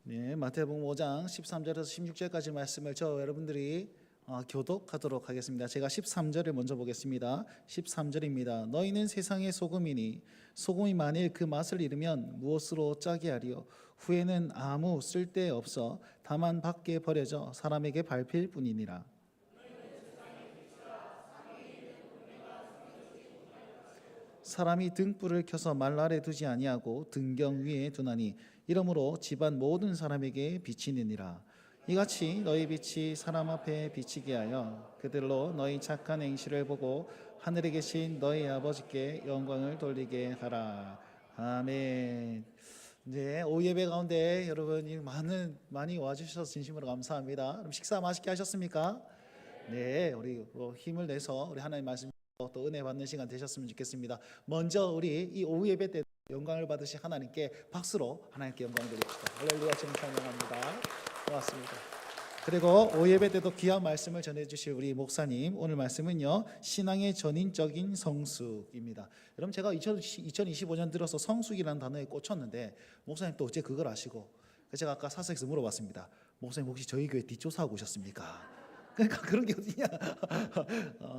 네, 마태복음 5장 13절에서 16절까지 말씀을 여러분들이 교독하도록 하겠습니다. 제가 13절을 먼저 보겠습니다. 13절입니다. 너희는 세상의 소금이니 소금이 만일 그 맛을 잃으면 무엇으로 짜게 하리요? 후에는 아무 쓸데 없어 다만 밖에 버려져 사람에게 밟힐 뿐이니라. 사람이 등불을 켜서 말 아래 두지 아니하고 등경 위에 두나니 이러므로 집안 모든 사람에게 비치느니라. 이같이 너희 빛이 사람 앞에 비치게 하여 그들로 너희 착한 행실을 보고 하늘에 계신 너희 아버지께 영광을 돌리게 하라. 아멘. 네, 오후 예배 가운데 여러분이 많이 와주셔서 진심으로 감사합니다. 그럼 식사 맛있게 하셨습니까? 네, 우리 힘을 내서 우리 하나님 말씀 또 은혜 받는 시간 되셨으면 좋겠습니다. 먼저 우리 이 오후 예배 때 영광을 받으신 하나님께 박수로 하나님께 영광 드립시다. 할렐루야, 주님 찬양합니다. 고맙습니다. 그리고 오후 예배 때도 귀한 말씀을 전해주실 우리 목사님, 오늘 말씀은요 신앙의 전인적인 성숙입니다. 여러분, 제가 2025년 들어서 성숙이라는 단어에 꽂혔는데 목사님 또 어째 그걸 아시고, 제가 아까 사석에서 물어봤습니다. 목사님 혹시 저희 교회 뒷조사하고 오셨습니까? 그러니까 그런 게 어디냐.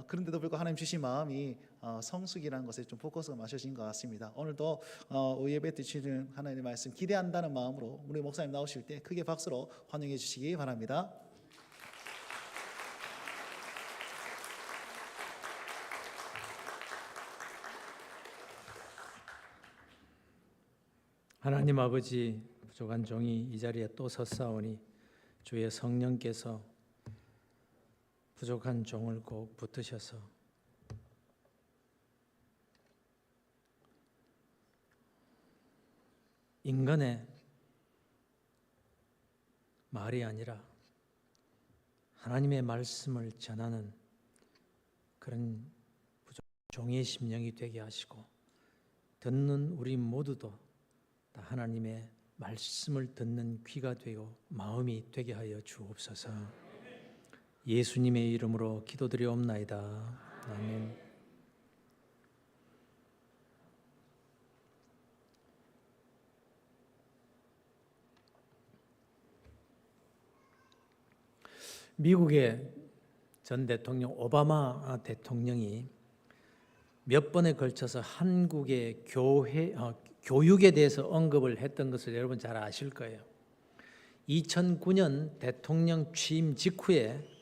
그런데도 불구하고 하나님 주신 마음이 성숙이라는 것에 좀 포커스가 맞춰진 것 같습니다. 오늘도 예배 드리는 하나님의 말씀 기대한다는 마음으로 우리 목사님 나오실 때 크게 박수로 환영해 주시기 바랍니다. 하나님 아버지, 부족한 종이 이 자리에 또 섰사오니 주의 성령께서 부족한 종을 꼭 붙드셔서 인간의 말이 아니라 하나님의 말씀을 전하는 그런 부족한 종의 심령이 되게 하시고, 듣는 우리 모두도 다 하나님의 말씀을 듣는 귀가 되고 마음이 되게 하여 주옵소서. 예수님의 이름으로 기도드리옵나이다. 아멘. 미국의 전 대통령 오바마 대통령이 몇 번에 걸쳐서 한국의 교육에 대해서 언급을 했던 것을 여러분 잘 아실 거예요. 2009년 대통령 취임 직후에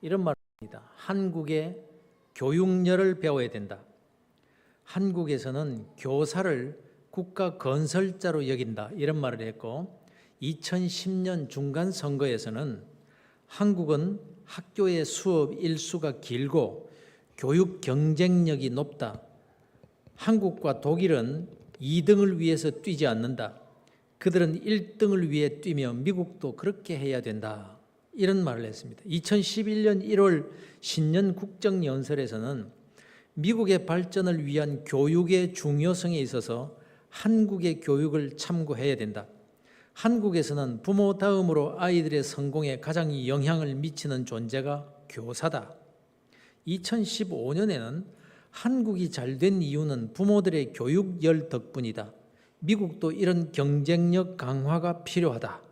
이런 말을 합니다. 한국의 교육열을 배워야 된다. 한국에서는 교사를 국가 건설자로 여긴다. 이런 말을 했고, 2010년 중간선거에서는 한국은 학교의 수업 일수가 길고 교육 경쟁력이 높다. 한국과 독일은 2등을 위해서 뛰지 않는다. 그들은 1등을 위해 뛰며 미국도 그렇게 해야 된다. 이런 말을 했습니다. 2011년 1월 신년 국정연설에서는 미국의 발전을 위한 교육의 중요성에 있어서 한국의 교육을 참고해야 된다. 한국에서는 부모 다음으로 아이들의 성공에 가장 영향을 미치는 존재가 교사다. 2015년에는 한국이 잘된 이유는 부모들의 교육열 덕분이다. 미국도 이런 경쟁력 강화가 필요하다.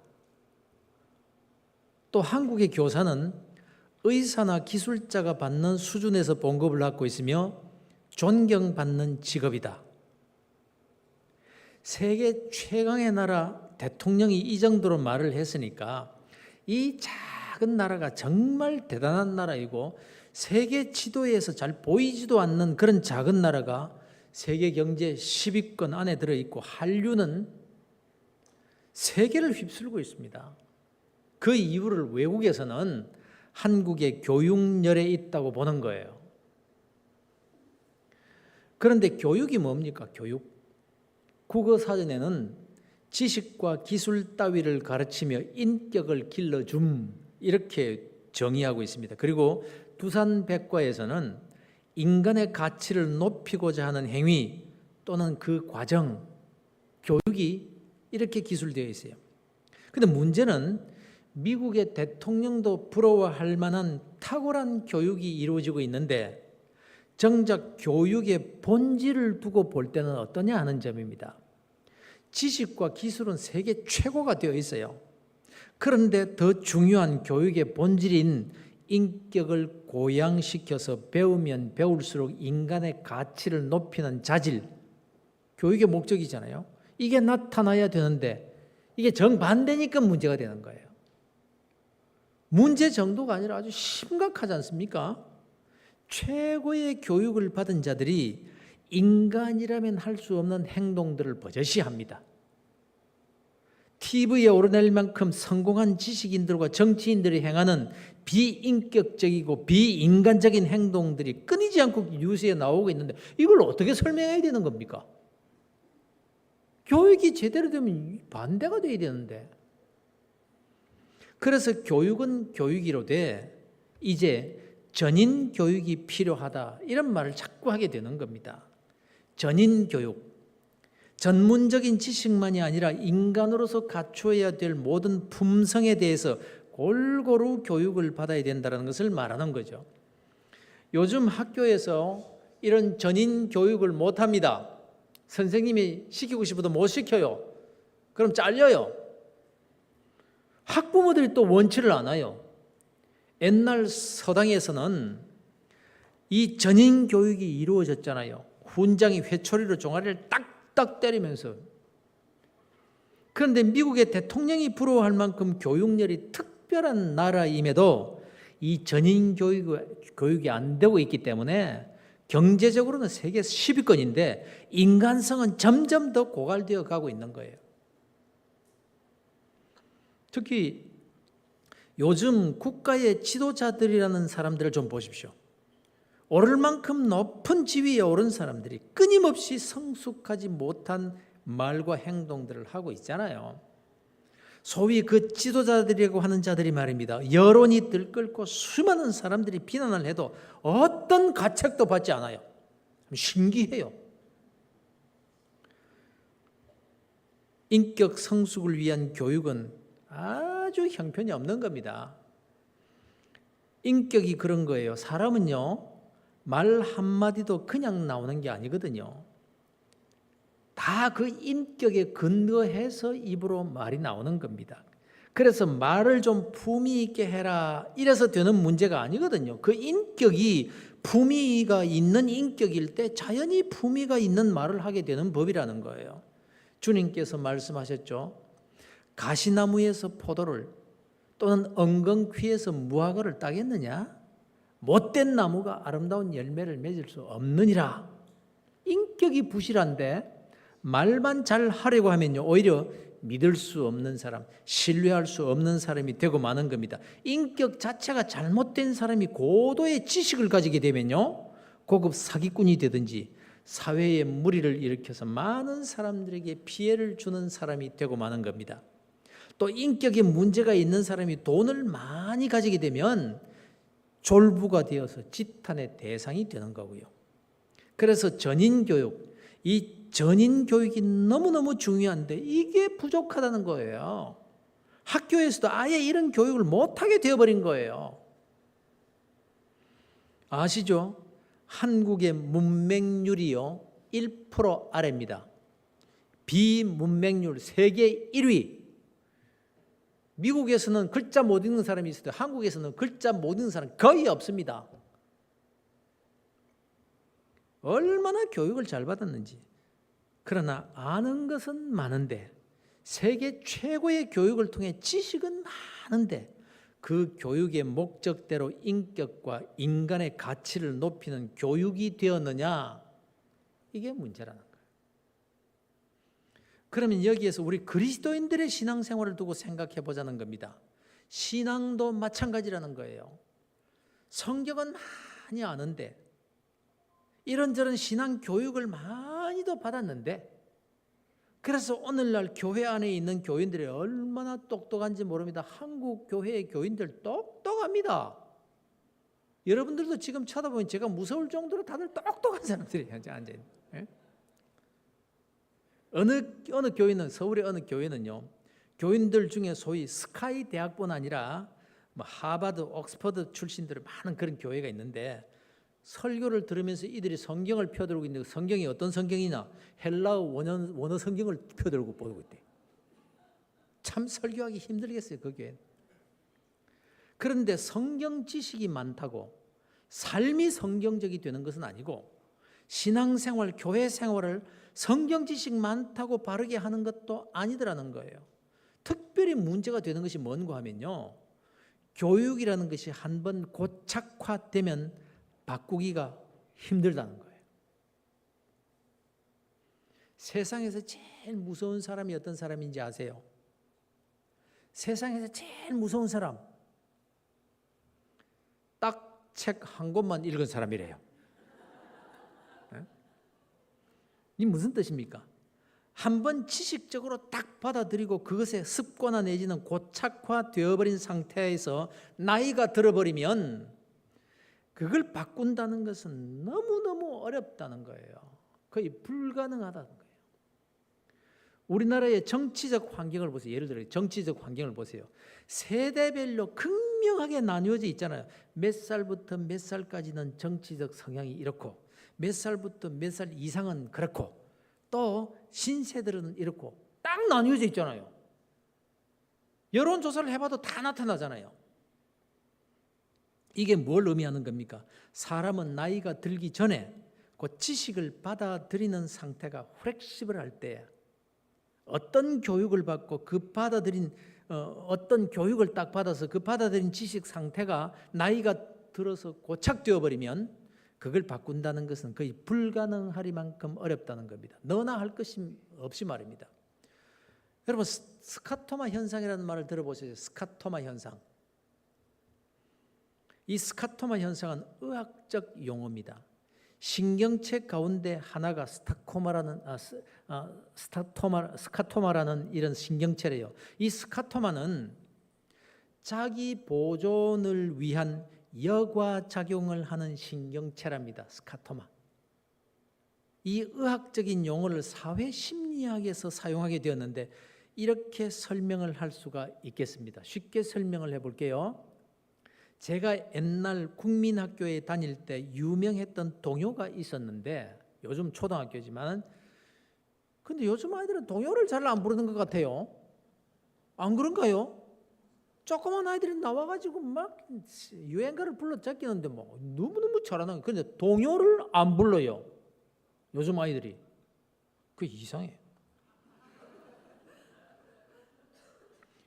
또 한국의 교사는 의사나 기술자가 받는 수준에서 봉급을 받고 있으며 존경받는 직업이다. 세계 최강의 나라 대통령이 이 정도로 말을 했으니까 이 작은 나라가 정말 대단한 나라이고, 세계 지도에서 잘 보이지도 않는 그런 작은 나라가 세계 경제 10위권 안에 들어있고, 한류는 세계를 휩쓸고 있습니다. 그 이유를 외국에서는 한국의 교육열에 있다고 보는 거예요. 그런데 교육이 뭡니까? 교육. 국어사전에는 지식과 기술 따위를 가르치며 인격을 길러줌, 이렇게 정의하고 있습니다. 그리고 두산백과에서는 인간의 가치를 높이고자 하는 행위 또는 그 과정, 교육이 이렇게 기술되어 있어요. 그런데 문제는 미국의 대통령도 부러워할 만한 탁월한 교육이 이루어지고 있는데, 정작 교육의 본질을 두고 볼 때는 어떠냐 하는 점입니다. 지식과 기술은 세계 최고가 되어 있어요. 그런데 더 중요한 교육의 본질인 인격을 고양시켜서 배우면 배울수록 인간의 가치를 높이는 자질, 교육의 목적이잖아요. 이게 나타나야 되는데 이게 정반대니까 문제가 되는 거예요. 문제 정도가 아니라 아주 심각하지 않습니까? 최고의 교육을 받은 자들이 인간이라면 할 수 없는 행동들을 버젓이 합니다. TV에 오르낼 만큼 성공한 지식인들과 정치인들이 행하는 비인격적이고 비인간적인 행동들이 끊이지 않고 뉴스에 나오고 있는데 이걸 어떻게 설명해야 되는 겁니까? 교육이 제대로 되면 반대가 돼야 되는데. 그래서 교육은 교육이로되 이제 전인 교육이 필요하다 이런 말을 자꾸 하게 되는 겁니다. 전인 교육, 전문적인 지식만이 아니라 인간으로서 갖추어야 될 모든 품성에 대해서 골고루 교육을 받아야 된다는 것을 말하는 거죠. 요즘 학교에서 이런 전인 교육을 못합니다. 선생님이 시키고 싶어도 못 시켜요. 그럼 잘려요. 학부모들이 또 원치를 않아요. 옛날 서당에서는 이 전인 교육이 이루어졌잖아요. 훈장이 회초리로 종아리를 딱딱 때리면서. 그런데 미국의 대통령이 부러워할 만큼 교육열이 특별한 나라임에도 이 전인 교육이 안 되고 있기 때문에 경제적으로는 세계 10위권인데 인간성은 점점 더 고갈되어 가고 있는 거예요. 특히 요즘 국가의 지도자들이라는 사람들을 좀 보십시오. 오를 만큼 높은 지위에 오른 사람들이 끊임없이 성숙하지 못한 말과 행동들을 하고 있잖아요. 소위 그 지도자들이라고 하는 자들이 말입니다. 여론이 들끓고 수많은 사람들이 비난을 해도 어떤 가책도 받지 않아요. 신기해요. 인격 성숙을 위한 교육은 아주 형편이 없는 겁니다. 인격이 그런 거예요. 사람은요, 말 한마디도 그냥 나오는 게 아니거든요. 다 그 인격에 근거해서 입으로 말이 나오는 겁니다. 그래서 말을 좀 품위 있게 해라 이래서 되는 문제가 아니거든요. 그 인격이 품위가 있는 인격일 때 자연히 품위가 있는 말을 하게 되는 법이라는 거예요. 주님께서 말씀하셨죠. 가시나무에서 포도를 또는 엉겅퀴에서 무화과를 따겠느냐? 못된 나무가 아름다운 열매를 맺을 수 없느니라. 인격이 부실한데 말만 잘 하려고 하면요, 오히려 믿을 수 없는 사람, 신뢰할 수 없는 사람이 되고 마는 겁니다. 인격 자체가 잘못된 사람이 고도의 지식을 가지게 되면요, 고급 사기꾼이 되든지 사회에 무리를 일으켜서 많은 사람들에게 피해를 주는 사람이 되고 마는 겁니다. 또 인격에 문제가 있는 사람이 돈을 많이 가지게 되면 졸부가 되어서 지탄의 대상이 되는 거고요. 그래서 전인교육, 이 전인교육이 너무너무 중요한데 이게 부족하다는 거예요. 학교에서도 아예 이런 교육을 못하게 되어버린 거예요. 아시죠? 한국의 문맹률이요 1% 아래입니다. 비문맹률 세계 1위. 미국에서는 글자 못 읽는 사람이 있어도 한국에서는 글자 못 읽는 사람 거의 없습니다. 얼마나 교육을 잘 받았는지. 그러나 아는 것은 많은데 세계 최고의 교육을 통해 지식은 많은데 그 교육의 목적대로 인격과 인간의 가치를 높이는 교육이 되었느냐? 이게 문제라는 거예요. 그러면 여기에서 우리 그리스도인들의 신앙생활을 두고 생각해 보자는 겁니다. 신앙도 마찬가지라는 거예요. 성경은 많이 아는데 이런저런 신앙 교육을 많이도 받았는데 그래서 오늘날 교회 안에 있는 교인들이 얼마나 똑똑한지 모릅니다. 한국 교회의 교인들 똑똑합니다. 여러분들도 지금 쳐다보면 제가 무서울 정도로 다들 똑똑한 사람들이 앉아있는. 어느 교회는 서울의 어느 교회는요. 교인들 중에 소위 스카이 대학뿐 아니라 뭐 하버드, 옥스퍼드 출신들이 많은 그런 교회가 있는데 설교를 들으면서 이들이 성경을 펴들고 있는데 성경이 어떤 성경이냐? 헬라어 원어 성경을 펴들고 보고 있대. 참 설교하기 힘들겠어요, 그게. 그런데 성경 지식이 많다고 삶이 성경적이 되는 것은 아니고 신앙생활, 교회 생활을 성경 지식 많다고 바르게 하는 것도 아니더라는 거예요. 특별히 문제가 되는 것이 뭔가 하면요. 교육이라는 것이 한번 고착화되면 바꾸기가 힘들다는 거예요. 세상에서 제일 무서운 사람이 어떤 사람인지 아세요? 세상에서 제일 무서운 사람, 딱 책 한 권만 읽은 사람이래요. 이 무슨 뜻입니까? 한번 지식적으로 딱 받아들이고 그것에 습관화 내지는 고착화되어버린 상태에서 나이가 들어버리면 그걸 바꾼다는 것은 너무너무 어렵다는 거예요. 거의 불가능하다는 거예요. 우리나라의 정치적 환경을 보세요. 예를 들어 정치적 환경을 보세요. 세대별로 극명하게 나뉘어져 있잖아요. 몇 살부터 몇 살까지는 정치적 성향이 이렇고 몇 살부터 몇 살 이상은 그렇고 또 신세들은 이렇고 딱 나뉘어져 있잖아요. 여론조사를 해봐도 다 나타나잖아요. 이게 뭘 의미하는 겁니까? 사람은 나이가 들기 전에 그 지식을 받아들이는 상태가 플렉시블할 때 어떤 교육을 받고 그 받아들인 어떤 교육을 딱 받아서 그 받아들인 지식 상태가 나이가 들어서 고착되어 버리면 그걸 바꾼다는 것은 거의 불가능하리만큼 어렵다는 겁니다. 너나 할 것이 없이 말입니다. 여러분 스카토마 현상이라는 말을 들어보셨어요? 스카토마 현상. 이 스카토마 현상은 의학적 용어입니다. 신경체 가운데 하나가 스카토마라는 이런 신경체래요. 이 스카토마는 자기 보존을 위한 여과작용을 하는 신경체랍니다. 스카토마. 이 의학적인 용어를 사회심리학에서 사용하게 되었는데 이렇게 설명을 할 수가 있겠습니다. 쉽게 설명을 해볼게요. 제가 옛날 국민학교에 다닐 때 유명했던 동요가 있었는데 요즘 초등학교지만 근데 요즘 아이들은 동요를 잘 안 부르는 것 같아요. 안 그런가요? 조그만 아이들이 나와가지고 막 유행가를 불러 제끼는데 뭐 너무너무 잘하는 거예요. 근데 동요를 안 불러요. 요즘 아이들이. 그게 이상해요.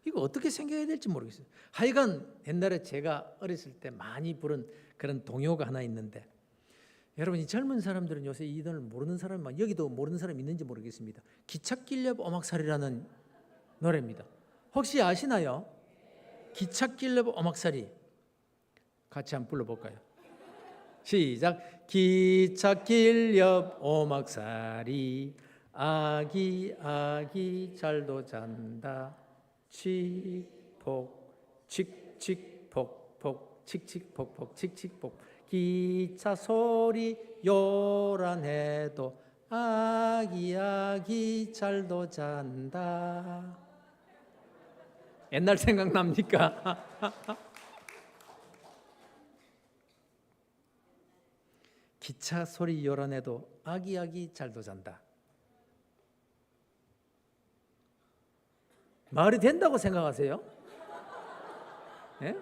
이거 어떻게 생각해야 될지 모르겠어요. 하여간 옛날에 제가 어렸을 때 많이 부른 그런 동요가 하나 있는데 여러분 이 젊은 사람들은 요새 이걸 모르는 사람이 여기도 모르는 사람이 있는지 모르겠습니다. 기찻길 옆 오막살이라는 노래입니다. 혹시 아시나요? 기찻길 옆 오막살이. 같이 한번 불러볼까요? 시작. 기찻길 옆 오막살이 아기 아기 잘도 잔다. 칙폭 칙칙폭폭 칙칙폭폭 칙칙폭 기차 소리 요란해도 아기 아기 잘도 잔다. 옛날 생각납니까? 기차 소리 요란해도 아기 아기 잘도 잔다. 말이 된다고 생각하세요? 예?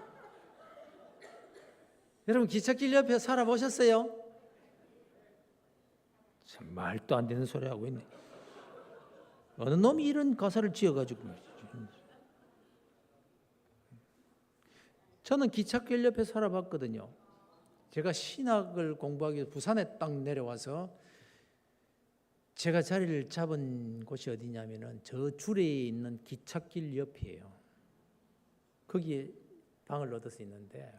여러분 기찻길 옆에 살아보셨어요? 참 말도 안 되는 소리 하고 있네. 어느 놈이 이런 가사를 지어가지고 저는 기찻길 옆에 살아봤거든요. 제가 신학을 공부하기 위해서 부산에 딱 내려와서 제가 자리를 잡은 곳이 어디냐면은 저 주례에 있는 기찻길 옆이에요. 거기에 방을 얻어서 있는데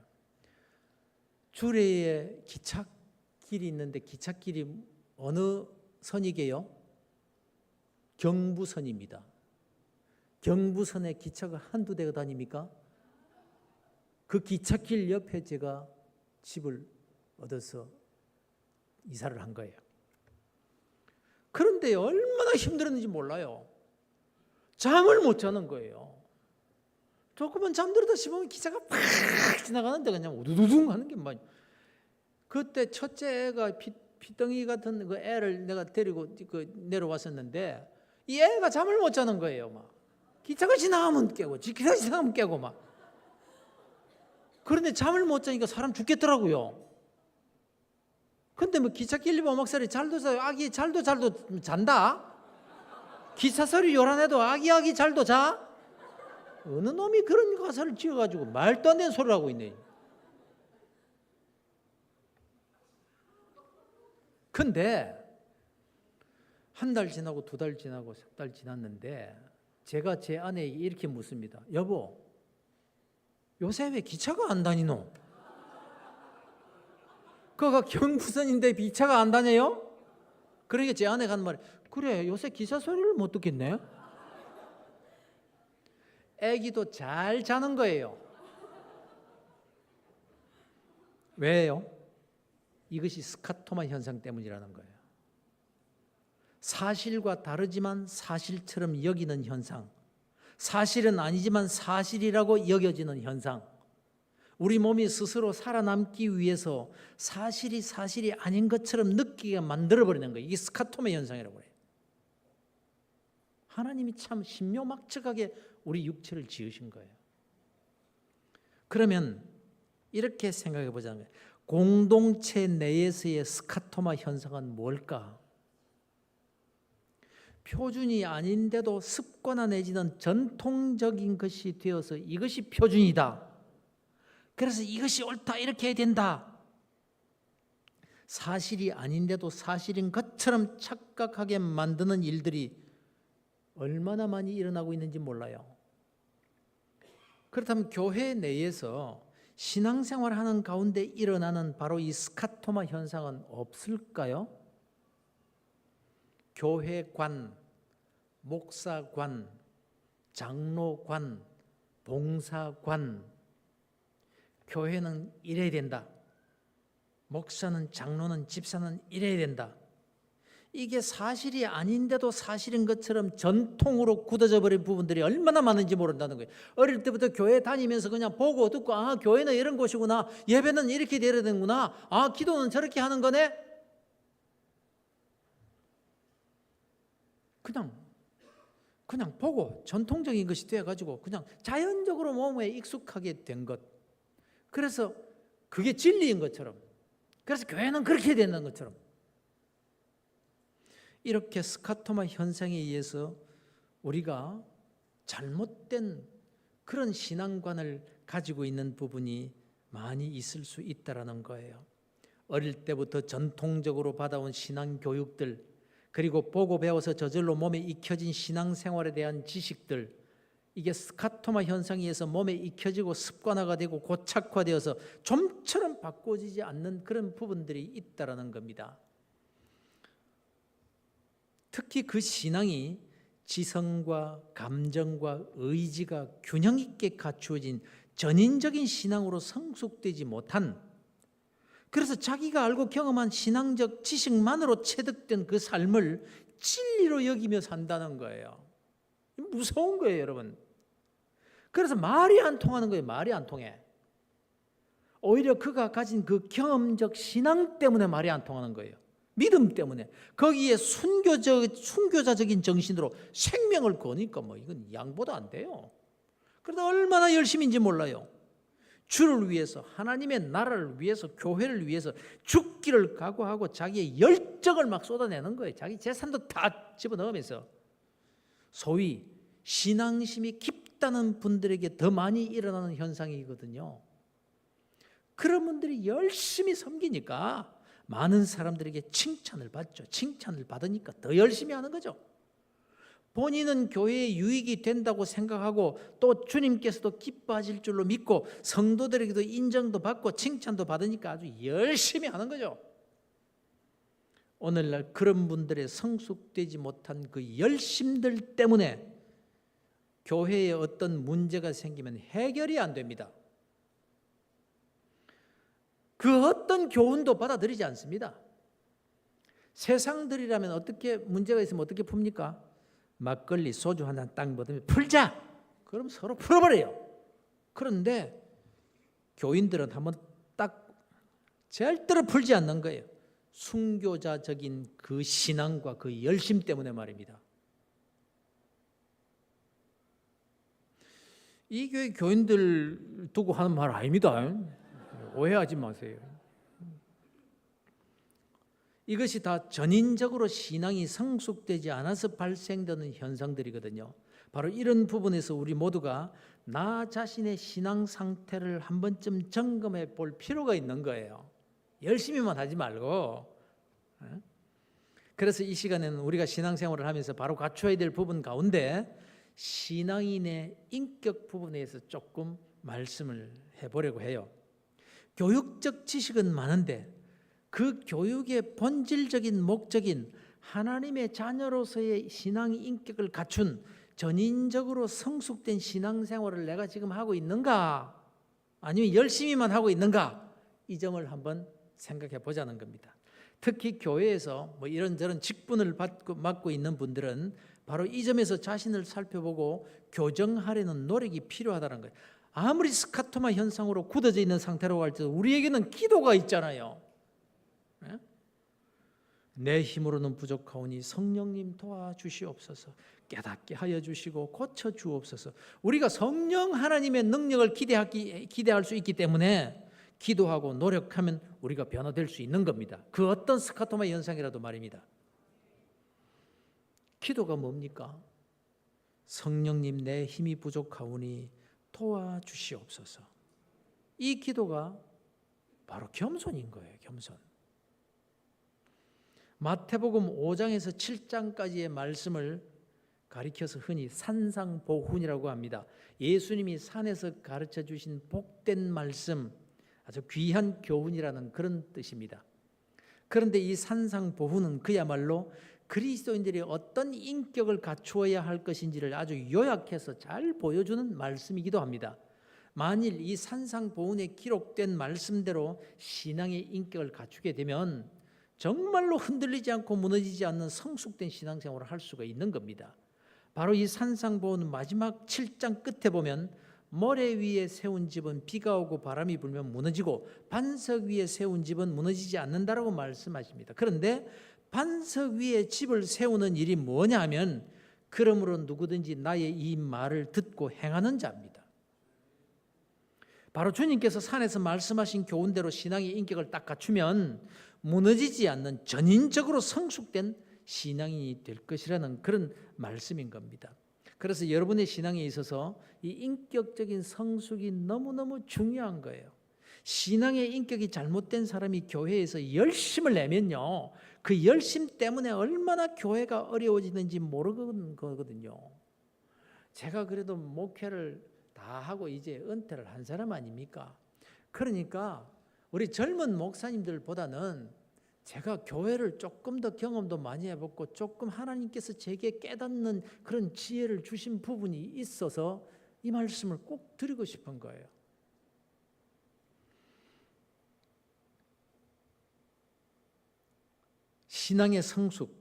주례에 기찻길이 있는데 기찻길이 어느 선이게요? 경부선입니다. 경부선에 기차가 한두 대가 다닙니까? 그 기찻길 옆에 제가 집을 얻어서 이사를 한 거예요. 그런데 얼마나 힘들었는지 몰라요. 잠을 못 자는 거예요. 조금만 잠들었다 싶으면 기차가 팍 지나가는데 그냥 우두두둥 하는 게 막 그때 첫째 애가 피덩이 같은 그 애를 내가 데리고 내려왔었는데 이 애가 잠을 못 자는 거예요. 막 기차가 지나가면 깨고 기차가 지나가면 깨고 막. 그런데 잠을 못 자니까 사람 죽겠더라고요. 근데 뭐 기차 길리바 음악소리 잘도 자요. 아기 잘도 잔다. 기차 소리 요란해도 아기 잘도 자. 어느 놈이 그런 가사를 지어가지고 말도 안 되는 소리를 하고 있네. 근데 한 달 지나고 2달 지나고 3달 지났는데 제가 제 아내에게 이렇게 묻습니다. 여보, 요새 왜 기차가 안 다니노? 그가 경부선인데 기차가 안 다녀요? 그러니까 제 아내가 하는 말이 그래 요새 기차 소리를 못 듣겠네. 애기도 잘 자는 거예요. 왜요? 이것이 스카토마 현상 때문이라는 거예요. 사실과 다르지만 사실처럼 여기는 현상, 사실은 아니지만 사실이라고 여겨지는 현상, 우리 몸이 스스로 살아남기 위해서 사실이 아닌 것처럼 느끼게 만들어버리는 거예요. 이게 스카토마 현상이라고 해요. 하나님이 참 신묘막측하게 우리 육체를 지으신 거예요. 그러면 이렇게 생각해 보자는 거예요. 공동체 내에서의 스카토마 현상은 뭘까? 표준이 아닌데도 습관화 내지는 전통적인 것이 되어서 이것이 표준이다. 그래서 이것이 옳다 이렇게 해야 된다. 사실이 아닌데도 사실인 것처럼 착각하게 만드는 일들이 얼마나 많이 일어나고 있는지 몰라요. 그렇다면 교회 내에서 신앙생활하는 가운데 일어나는 바로 이 스카토마 현상은 없을까요? 교회관, 목사관, 장로관, 봉사관, 교회는 이래야 된다. 목사는, 장로는, 집사는 이래야 된다. 이게 사실이 아닌데도 사실인 것처럼 전통으로 굳어져 버린 부분들이 얼마나 많은지 모른다는 거예요. 어릴 때부터 교회 다니면서 그냥 보고 듣고 아 교회는 이런 곳이구나, 예배는 이렇게 되어야 되는구나, 아 기도는 저렇게 하는 거네. 그냥 보고 전통적인 것이 되어가지고 그냥 자연적으로 몸에 익숙하게 된 것. 그래서 그게 진리인 것처럼, 그래서 교회는 그렇게 해야 되는 것처럼, 이렇게 스카토마 현상에 의해서 우리가 잘못된 그런 신앙관을 가지고 있는 부분이 많이 있을 수 있다는 거예요. 어릴 때부터 전통적으로 받아온 신앙 교육들, 그리고 보고 배워서 저절로 몸에 익혀진 신앙생활에 대한 지식들, 이게 스카토마 현상에 의해서 몸에 익혀지고 습관화가 되고 고착화되어서 좀처럼 바꿔지지 않는 그런 부분들이 있다는 겁니다. 특히 그 신앙이 지성과 감정과 의지가 균형 있게 갖추어진 전인적인 신앙으로 성숙되지 못한, 그래서 자기가 알고 경험한 신앙적 지식만으로 체득된 그 삶을 진리로 여기며 산다는 거예요. 무서운 거예요, 여러분. 그래서 말이 안 통하는 거예요. 말이 안 통해. 오히려 그가 가진 그 경험적 신앙 때문에 말이 안 통하는 거예요. 믿음 때문에. 거기에 순교자적인 정신으로 생명을 거니까 뭐 이건 양보도 안 돼요. 그러다 얼마나 열심인지 몰라요. 주를 위해서, 하나님의 나라를 위해서, 교회를 위해서 죽기를 각오하고 자기의 열정을 막 쏟아내는 거예요. 자기 재산도 다 집어넣으면서. 소위 신앙심이 깊다는 분들에게 더 많이 일어나는 현상이거든요. 그런 분들이 열심히 섬기니까 많은 사람들에게 칭찬을 받죠. 칭찬을 받으니까 더 열심히 하는 거죠. 본인은 교회에 유익이 된다고 생각하고 또 주님께서도 기뻐하실 줄로 믿고 성도들에게도 인정도 받고 칭찬도 받으니까 아주 열심히 하는 거죠. 오늘날 그런 분들의 성숙되지 못한 그 열심들 때문에 교회에 어떤 문제가 생기면 해결이 안 됩니다. 그 어떤 교훈도 받아들이지 않습니다. 세상들이라면 어떻게 문제가 있으면 어떻게 풉니까? 막걸리, 소주 한 잔 딱 먹으면 풀자. 그럼 서로 풀어버려요. 그런데 교인들은 한번 딱 절대로 풀지 않는 거예요. 순교자적인 그 신앙과 그 열심 때문에 말입니다. 이 교회 교인들 두고 하는 말 아닙니다. 오해하지 마세요. 이것이 다 전인적으로 신앙이 성숙되지 않아서 발생되는 현상들이거든요. 바로 이런 부분에서 우리 모두가 나 자신의 신앙 상태를 한 번쯤 점검해 볼 필요가 있는 거예요. 열심히만 하지 말고. 그래서 이 시간에는 우리가 신앙생활을 하면서 바로 갖춰야 될 부분 가운데 신앙인의 인격 부분에서 조금 말씀을 해보려고 해요. 교육적 지식은 많은데 그 교육의 본질적인 목적인 하나님의 자녀로서의 신앙 인격을 갖춘 전인적으로 성숙된 신앙생활을 내가 지금 하고 있는가, 아니면 열심히만 하고 있는가, 이 점을 한번 생각해 보자는 겁니다. 특히 교회에서 뭐 이런저런 직분을 맡고 있는 분들은 바로 이 점에서 자신을 살펴보고 교정하려는 노력이 필요하다는 거예요. 아무리 스카토마 현상으로 굳어져 있는 상태라고 할지라도 우리에게는 기도가 있잖아요. 내 힘으로는 부족하오니 성령님 도와주시옵소서. 깨닫게 하여 주시고 고쳐 주옵소서. 우리가 성령 하나님의 능력을 기대할 수 있기 때문에 기도하고 노력하면 우리가 변화될 수 있는 겁니다. 그 어떤 스카토마 현상이라도 말입니다. 기도가 뭡니까? 성령님 내 힘이 부족하오니 도와주시옵소서. 이 기도가 바로 겸손인 거예요. 겸손. 마태복음 5장에서 7장까지의 말씀을 가리켜서 흔히 산상보훈이라고 합니다. 예수님이 산에서 가르쳐 주신 복된 말씀, 아주 귀한 교훈이라는 그런 뜻입니다. 그런데 이 산상보훈은 그야말로 그리스도인들이 어떤 인격을 갖추어야 할 것인지를 아주 요약해서 잘 보여주는 말씀이기도 합니다. 만일 이 산상보훈에 기록된 말씀대로 신앙의 인격을 갖추게 되면 정말로 흔들리지 않고 무너지지 않는 성숙된 신앙생활을 할 수가 있는 겁니다. 바로 이 산상보훈 마지막 7장 끝에 보면 모래 위에 세운 집은 비가 오고 바람이 불면 무너지고 반석 위에 세운 집은 무너지지 않는다라고 말씀하십니다. 그런데 반석 위에 집을 세우는 일이 뭐냐 하면 그러므로 누구든지 나의 이 말을 듣고 행하는 자입니다. 바로 주님께서 산에서 말씀하신 교훈대로 신앙의 인격을 딱 갖추면 무너지지 않는 전인적으로 성숙된 신앙인이 될 것이라는 그런 말씀인 겁니다. 그래서 여러분의 신앙에 있어서 이 인격적인 성숙이 너무너무 중요한 거예요. 신앙의 인격이 잘못된 사람이 교회에서 열심을 내면요, 그 열심 때문에 얼마나 교회가 어려워지는지 모르는 거거든요. 제가 그래도 목회를 다 하고 이제 은퇴를 한 사람 아닙니까? 그러니까 우리 젊은 목사님들보다는 제가 교회를 조금 더 경험도 많이 해봤고 조금 하나님께서 제게 깨닫는 그런 지혜를 주신 부분이 있어서 이 말씀을 꼭 드리고 싶은 거예요. 신앙의 성숙,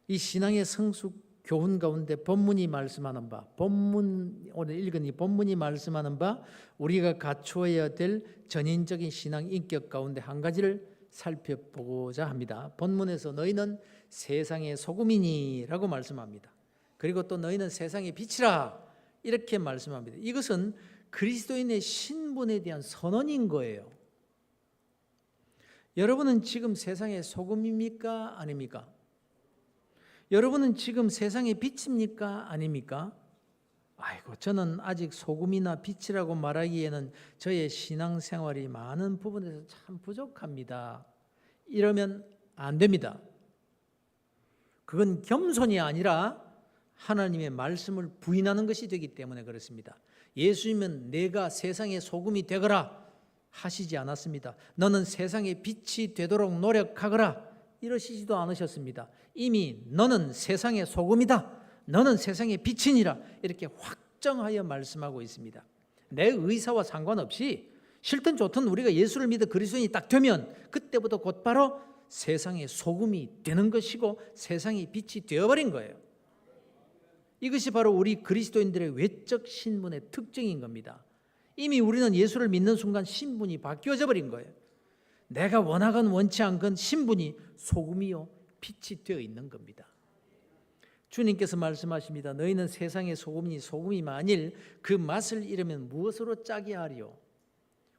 이 신앙의 성숙 교훈 가운데 본문이 말씀하는 바, 오늘 읽은 이 본문이 말씀하는 바 우리가 갖추어야 될 전인적인 신앙 인격 가운데 한 가지를 살펴보고자 합니다. 본문에서 너희는 세상의 소금이니라고 말씀합니다. 그리고 또 너희는 세상의 빛이라 이렇게 말씀합니다. 이것은 그리스도인의 신분에 대한 선언인 거예요. 여러분은 지금 세상의 소금입니까? 아닙니까? 여러분은 지금 세상의 빛입니까? 아닙니까? 아이고, 저는 아직 소금이나 빛이라고 말하기에는 저의 신앙생활이 많은 부분에서 참 부족합니다. 이러면 안 됩니다. 그건 겸손이 아니라 하나님의 말씀을 부인하는 것이 되기 때문에 그렇습니다. 예수님은 내가 세상의 소금이 되거라 하시지 않았습니다. 너는 세상의 빛이 되도록 노력하거라 이러시지도 않으셨습니다. 이미 너는 세상의 소금이다, 너는 세상의 빛이니라 이렇게 확정하여 말씀하고 있습니다. 내 의사와 상관없이 싫든 좋든 우리가 예수를 믿어 그리스도인이 딱 되면 그때부터 곧바로 세상의 소금이 되는 것이고 세상의 빛이 되어버린 거예요. 이것이 바로 우리 그리스도인들의 외적 신분의 특징인 겁니다. 이미 우리는 예수를 믿는 순간 신분이 바뀌어져 버린 거예요. 내가 원하건 원치 않건 신분이 소금이요 빛이 되어 있는 겁니다. 주님께서 말씀하십니다. 너희는 세상의 소금이니 소금이 만일 그 맛을 잃으면 무엇으로 짜게 하리요?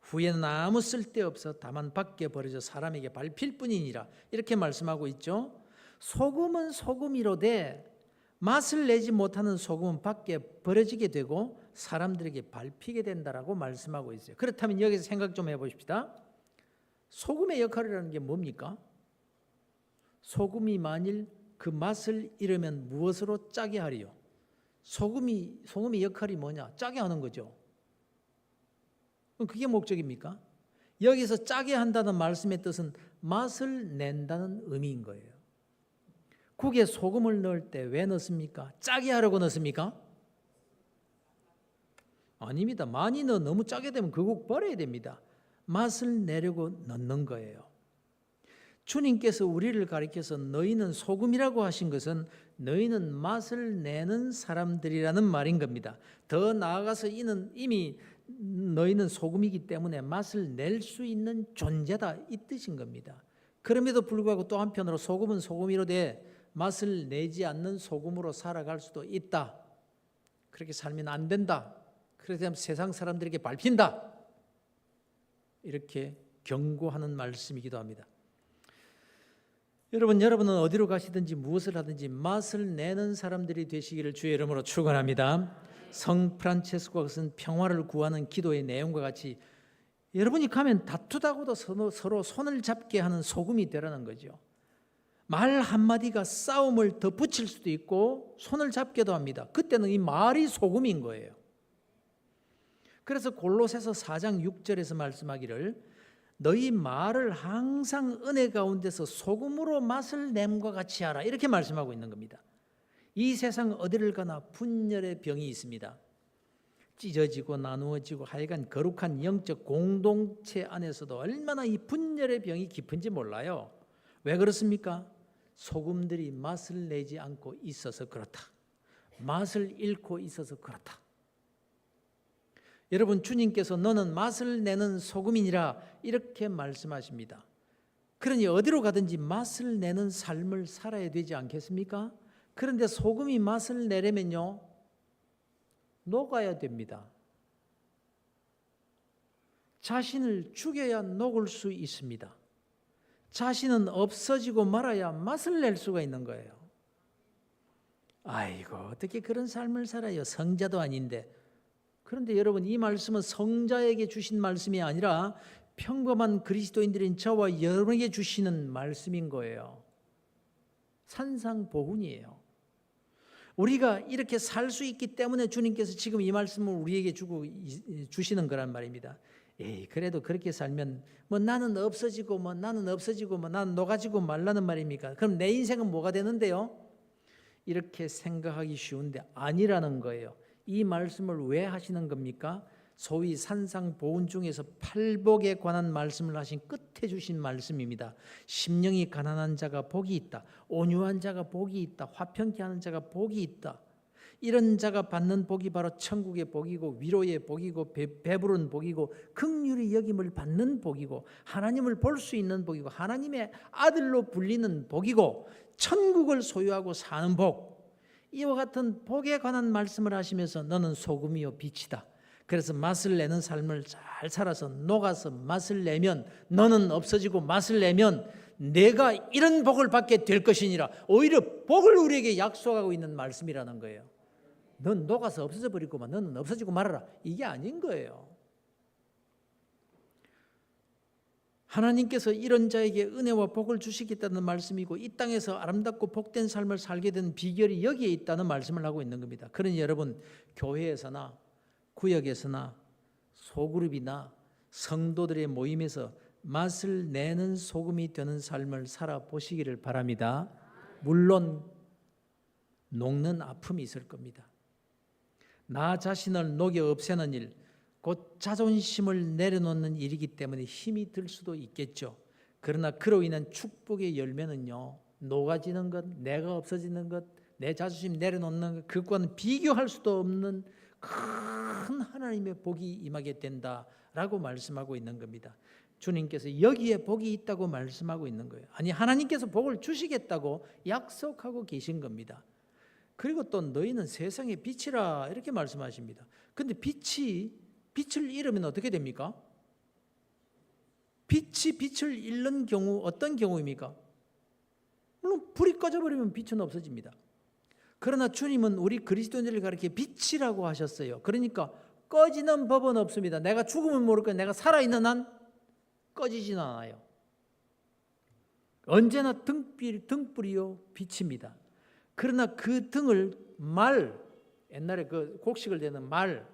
후에는 아무 쓸데없어 다만 밖에 버려져 사람에게 밟힐 뿐이니라. 이렇게 말씀하고 있죠. 소금은 소금이로되 맛을 내지 못하는 소금은 밖에 버려지게 되고 사람들에게 밟히게 된다라고 말씀하고 있어요. 그렇다면 여기서 생각 좀 해보십시다. 소금의 역할이라는 게 뭡니까? 소금이 만일 그 맛을 잃으면 무엇으로 짜게 하리요? 소금의 역할이 뭐냐? 짜게 하는 거죠. 그게 목적입니까? 여기서 짜게 한다는 말씀의 뜻은 맛을 낸다는 의미인 거예요. 국에 소금을 넣을 때 왜 넣습니까? 짜게 하려고 넣습니까? 아닙니다. 많이 넣어 너무 짜게 되면 그 국 버려야 됩니다. 맛을 내려고 넣는 거예요. 주님께서 우리를 가리켜서 너희는 소금이라고 하신 것은 너희는 맛을 내는 사람들이라는 말인 겁니다. 더 나아가서 이미 너희는 소금이기 때문에 맛을 낼 수 있는 존재다 이 뜻인 겁니다. 그럼에도 불구하고 또 한편으로 소금은 소금이로되 맛을 내지 않는 소금으로 살아갈 수도 있다. 그렇게 살면 안 된다. 그래서 세상 사람들에게 밟힌다. 이렇게 경고하는 말씀이기도 합니다. 여러분은 어디로 가시든지 무엇을 하든지 맛을 내는 사람들이 되시기를 주의 이름으로 축원합니다. 성 프란체스코가 쓴 평화를 구하는 기도의 내용과 같이 여러분이 가면 다투다고도 서로 손을 잡게 하는 소금이 되라는 거죠. 말 한마디가 싸움을 더 붙일 수도 있고 손을 잡게도 합니다. 그때는 이 말이 소금인 거예요. 그래서 골로새서 4장 6절에서 말씀하기를 너희 말을 항상 은혜 가운데서 소금으로 맛을 냄과 같이 하라 이렇게 말씀하고 있는 겁니다. 이 세상 어디를 가나 분열의 병이 있습니다. 찢어지고 나누어지고 하여간 거룩한 영적 공동체 안에서도 얼마나 이 분열의 병이 깊은지 몰라요. 왜 그렇습니까? 소금들이 맛을 내지 않고 있어서 그렇다. 맛을 잃고 있어서 그렇다. 여러분, 주님께서 너는 맛을 내는 소금이니라 이렇게 말씀하십니다. 그러니 어디로 가든지 맛을 내는 삶을 살아야 되지 않겠습니까? 그런데 소금이 맛을 내려면요 녹아야 됩니다. 자신을 죽여야 녹을 수 있습니다. 자신은 없어지고 말아야 맛을 낼 수가 있는 거예요. 아이고 어떻게 그런 삶을 살아요? 성자도 아닌데. 그런데 여러분, 이 말씀은 성자에게 주신 말씀이 아니라 평범한 그리스도인들인 저와 여러분에게 주시는 말씀인 거예요. 산상보훈이에요. 우리가 이렇게 살 수 있기 때문에 주님께서 지금 이 말씀을 우리에게 주시는 거란 말입니다. 그래도 그렇게 살면 나는 없어지고 나는 녹아지고 말라는 말입니까? 그럼 내 인생은 뭐가 되는데요? 이렇게 생각하기 쉬운데 아니라는 거예요. 이 말씀을 왜 하시는 겁니까? 소위 산상보훈 중에서 팔복에 관한 말씀을 하신 끝에 주신 말씀입니다. 심령이 가난한 자가 복이 있다. 온유한 자가 복이 있다. 화평케 하는 자가 복이 있다. 이런 자가 받는 복이 바로 천국의 복이고 위로의 복이고 배부른 복이고 긍휼히 여김을 받는 복이고 하나님을 볼 수 있는 복이고 하나님의 아들로 불리는 복이고 천국을 소유하고 사는 복. 이와 같은 복에 관한 말씀을 하시면서 너는 소금이요 빛이다. 그래서 맛을 내는 삶을 잘 살아서 녹아서 맛을 내면 너는 없어지고 맛을 내면 내가 이런 복을 받게 될 것이니라. 오히려 복을 우리에게 약속하고 있는 말씀이라는 거예요. 넌 녹아서 없어져 버리고만 너는 없어지고 말아라. 이게 아닌 거예요. 하나님께서 이런 자에게 은혜와 복을 주시겠다는 말씀이고 이 땅에서 아름답고 복된 삶을 살게 된 비결이 여기에 있다는 말씀을 하고 있는 겁니다. 그러니 여러분, 교회에서나 구역에서나 소그룹이나 성도들의 모임에서 맛을 내는 소금이 되는 삶을 살아보시기를 바랍니다. 물론 녹는 아픔이 있을 겁니다. 나 자신을 녹여 없애는 일, 곧 자존심을 내려놓는 일이기 때문에 힘이 들 수도 있겠죠. 그러나 그로 인한 축복의 열매는요, 녹아지는 것, 내가 없어지는 것, 내 자존심 내려놓는 것, 그것과는 비교할 수도 없는 큰 하나님의 복이 임하게 된다라고 말씀하고 있는 겁니다. 주님께서 여기에 복이 있다고 말씀하고 있는 거예요. 아니, 하나님께서 복을 주시겠다고 약속하고 계신 겁니다. 그리고 또 너희는 세상의 빛이라 이렇게 말씀하십니다. 근데 빛을 잃으면 어떻게 됩니까? 빛이 빛을 잃는 경우 어떤 경우입니까? 물론 불이 꺼져버리면 빛은 없어집니다. 그러나 주님은 우리 그리스도인들을 가리켜 빛이라고 하셨어요. 그러니까 꺼지는 법은 없습니다. 내가 죽으면 모를 거예요. 내가 살아있는 한 꺼지지는 않아요. 언제나 등불이요 빛입니다. 그러나 그 등을 옛날에 그 곡식을 대는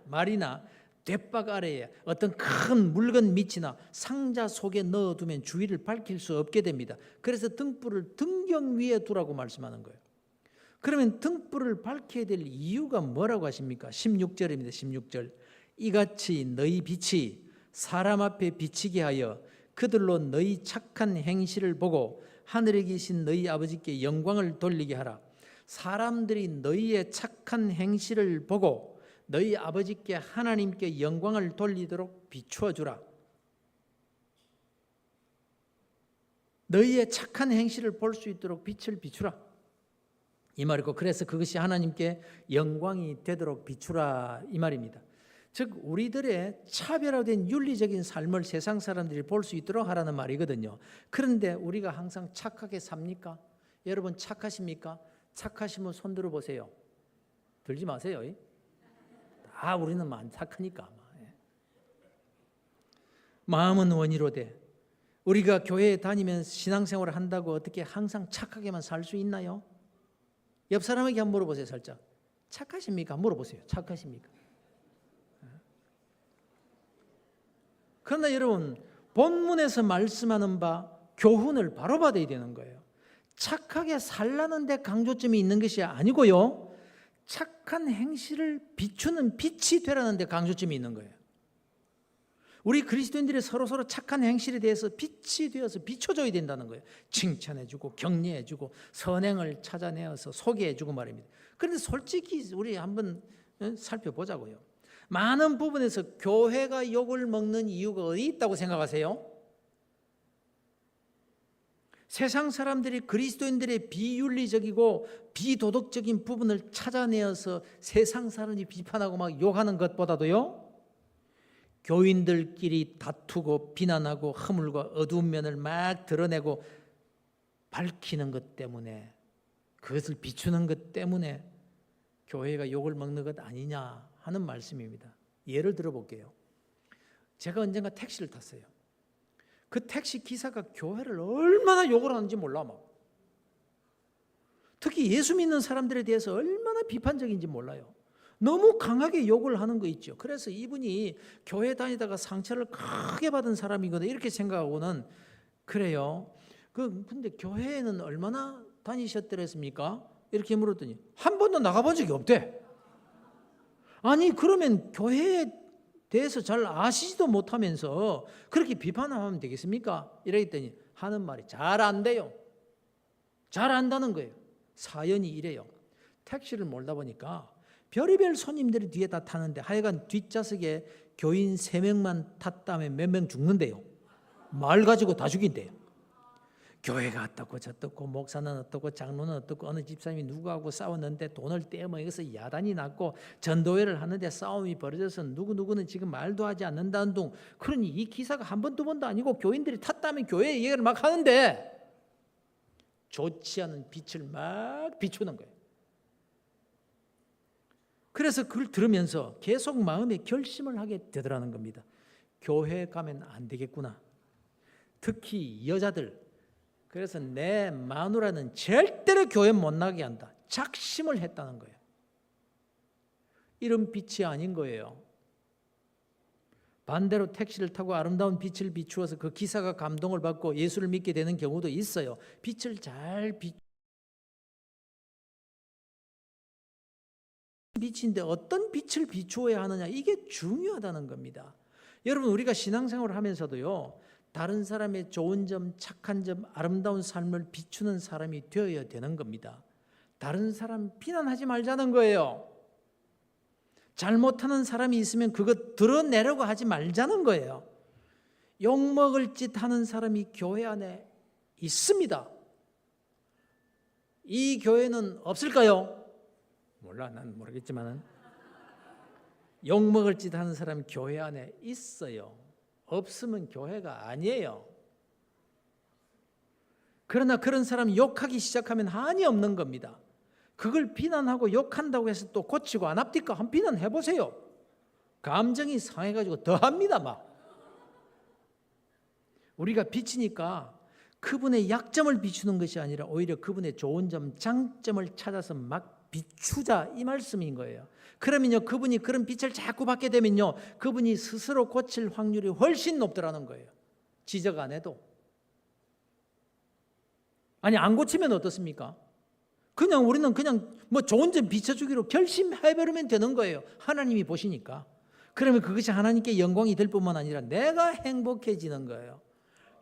말이나 돛박 아래에 어떤 큰 묽은 밑이나 상자 속에 넣어두면 주위를 밝힐 수 없게 됩니다. 그래서 등불을 등경 위에 두라고 말씀하는 거예요. 그러면 등불을 밝혀야 될 이유가 뭐라고 하십니까? 16절입니다. 16절. 이같이 너희 빛이 사람 앞에 비치게 하여 그들로 너희 착한 행실을 보고 하늘에 계신 너희 아버지께 영광을 돌리게 하라. 사람들이 너희의 착한 행실을 보고 너희 아버지께 하나님께 영광을 돌리도록 비추어 주라. 너희의 착한 행실을 볼 수 있도록 빛을 비추라. 이 말이고, 그래서 그것이 하나님께 영광이 되도록 비추라 이 말입니다. 즉 우리들의 차별화된 윤리적인 삶을 세상 사람들이 볼 수 있도록 하라는 말이거든요. 그런데 우리가 항상 착하게 삽니까? 여러분 착하십니까? 착하시면 손 들어 보세요. 들지 마세요. 다 우리는 안 착하니까. 마음은 원이로되 우리가 교회에 다니면서 신앙생활을 한다고 어떻게 항상 착하게만 살 수 있나요? 옆 사람에게 한번 물어보세요. 살짝. 착하십니까? 물어보세요. 착하십니까? 그러나 여러분, 본문에서 말씀하는 바 교훈을 바로 받아야 되는 거예요. 착하게 살라는 데 강조점이 있는 것이 아니고요, 착한 행실을 비추는 빛이 되라는 데 강조점이 있는 거예요. 우리 그리스도인들이 서로 착한 행실에 대해서 빛이 되어서 비춰줘야 된다는 거예요. 칭찬해주고 격려해주고 선행을 찾아내어서 소개해주고 말입니다. 그런데 솔직히 우리 한번 살펴보자고요. 많은 부분에서 교회가 욕을 먹는 이유가 어디 있다고 생각하세요? 세상 사람들이 그리스도인들의 비윤리적이고 비도덕적인 부분을 찾아내어서 세상 사람이 비판하고 막 욕하는 것보다도요, 교인들끼리 다투고 비난하고 허물과 어두운 면을 막 드러내고 밝히는 것 때문에, 그것을 비추는 것 때문에 교회가 욕을 먹는 것 아니냐 하는 말씀입니다. 예를 들어볼게요. 제가 언젠가 택시를 탔어요. 그 택시 기사가 교회를 얼마나 욕을 하는지 몰라. 막 특히 예수 믿는 사람들에 대해서 얼마나 비판적인지 몰라요. 너무 강하게 욕을 하는 거 있죠. 그래서 이분이 교회 다니다가 상처를 크게 받은 사람이거든 이렇게 생각하고는, 그래요, 근데 교회에는 얼마나 다니셨더랬습니까? 이렇게 물었더니 한 번도 나가본 적이 없대. 아니 그러면 교회에 대해서 잘 아시지도 못하면서 그렇게 비판하면 되겠습니까? 이랬더니 하는 말이 잘 안 돼요. 잘 안다는 거예요. 사연이 이래요. 택시를 몰다 보니까 별의별 손님들이 뒤에 다 타는데 하여간 뒷좌석에 교인 3명만 탔다면 몇 명 죽는데요. 말 가지고 다 죽인대요. 교회가 어떻고 저떻고 목사는 어떻고 장로는 어떻고 어느 집사님이 누구하고 싸웠는데 돈을 떼어먹어서 야단이 났고 전도회를 하는데 싸움이 벌어져서 누구누구는 지금 말도 하지 않는다는 둥. 그러니 이 기사가 한 번 두 번도 아니고 교인들이 탔다면 교회 얘기를 막 하는데 좋지 않은 빛을 막 비추는 거예요. 그래서 그걸 들으면서 계속 마음에 결심을 하게 되더라는 겁니다. 교회 가면 안 되겠구나. 특히 여자들. 그래서 내 마누라는 절대로 교회 못 나게 한다. 작심을 했다는 거예요. 이런 빛이 아닌 거예요. 반대로 택시를 타고 아름다운 빛을 비추어서 그 기사가 감동을 받고 예수를 믿게 되는 경우도 있어요. 빛을 잘 빛인데 어떤 빛을 비추어야 하느냐, 이게 중요하다는 겁니다. 여러분, 우리가 신앙생활을 하면서도요, 다른 사람의 좋은 점, 착한 점, 아름다운 삶을 비추는 사람이 되어야 되는 겁니다. 다른 사람 비난하지 말자는 거예요. 잘못하는 사람이 있으면 그거 드러내려고 하지 말자는 거예요. 욕먹을 짓 하는 사람이 교회 안에 있습니다. 이 교회는 없을까요? 몰라, 난 모르겠지만은 욕먹을 짓 하는 사람이 교회 안에 있어요. 없으면 교회가 아니에요. 그러나 그런 사람 욕하기 시작하면 한이 없는 겁니다. 그걸 비난하고 욕한다고 해서 또 고치고 안 합니까? 한 비난해 보세요. 감정이 상해가지고 더 합니다. 막 우리가 비치니까 그분의 약점을 비추는 것이 아니라 오히려 그분의 좋은 점, 장점을 찾아서 막 비추자, 이 말씀인 거예요. 그러면요, 그분이 그런 빛을 자꾸 받게 되면요, 그분이 스스로 고칠 확률이 훨씬 높더라는 거예요. 지적 안 해도. 아니, 안 고치면 어떻습니까? 그냥 우리는 그냥 뭐 좋은 점 비춰주기로 결심해버리면 되는 거예요. 하나님이 보시니까. 그러면 그것이 하나님께 영광이 될 뿐만 아니라 내가 행복해지는 거예요.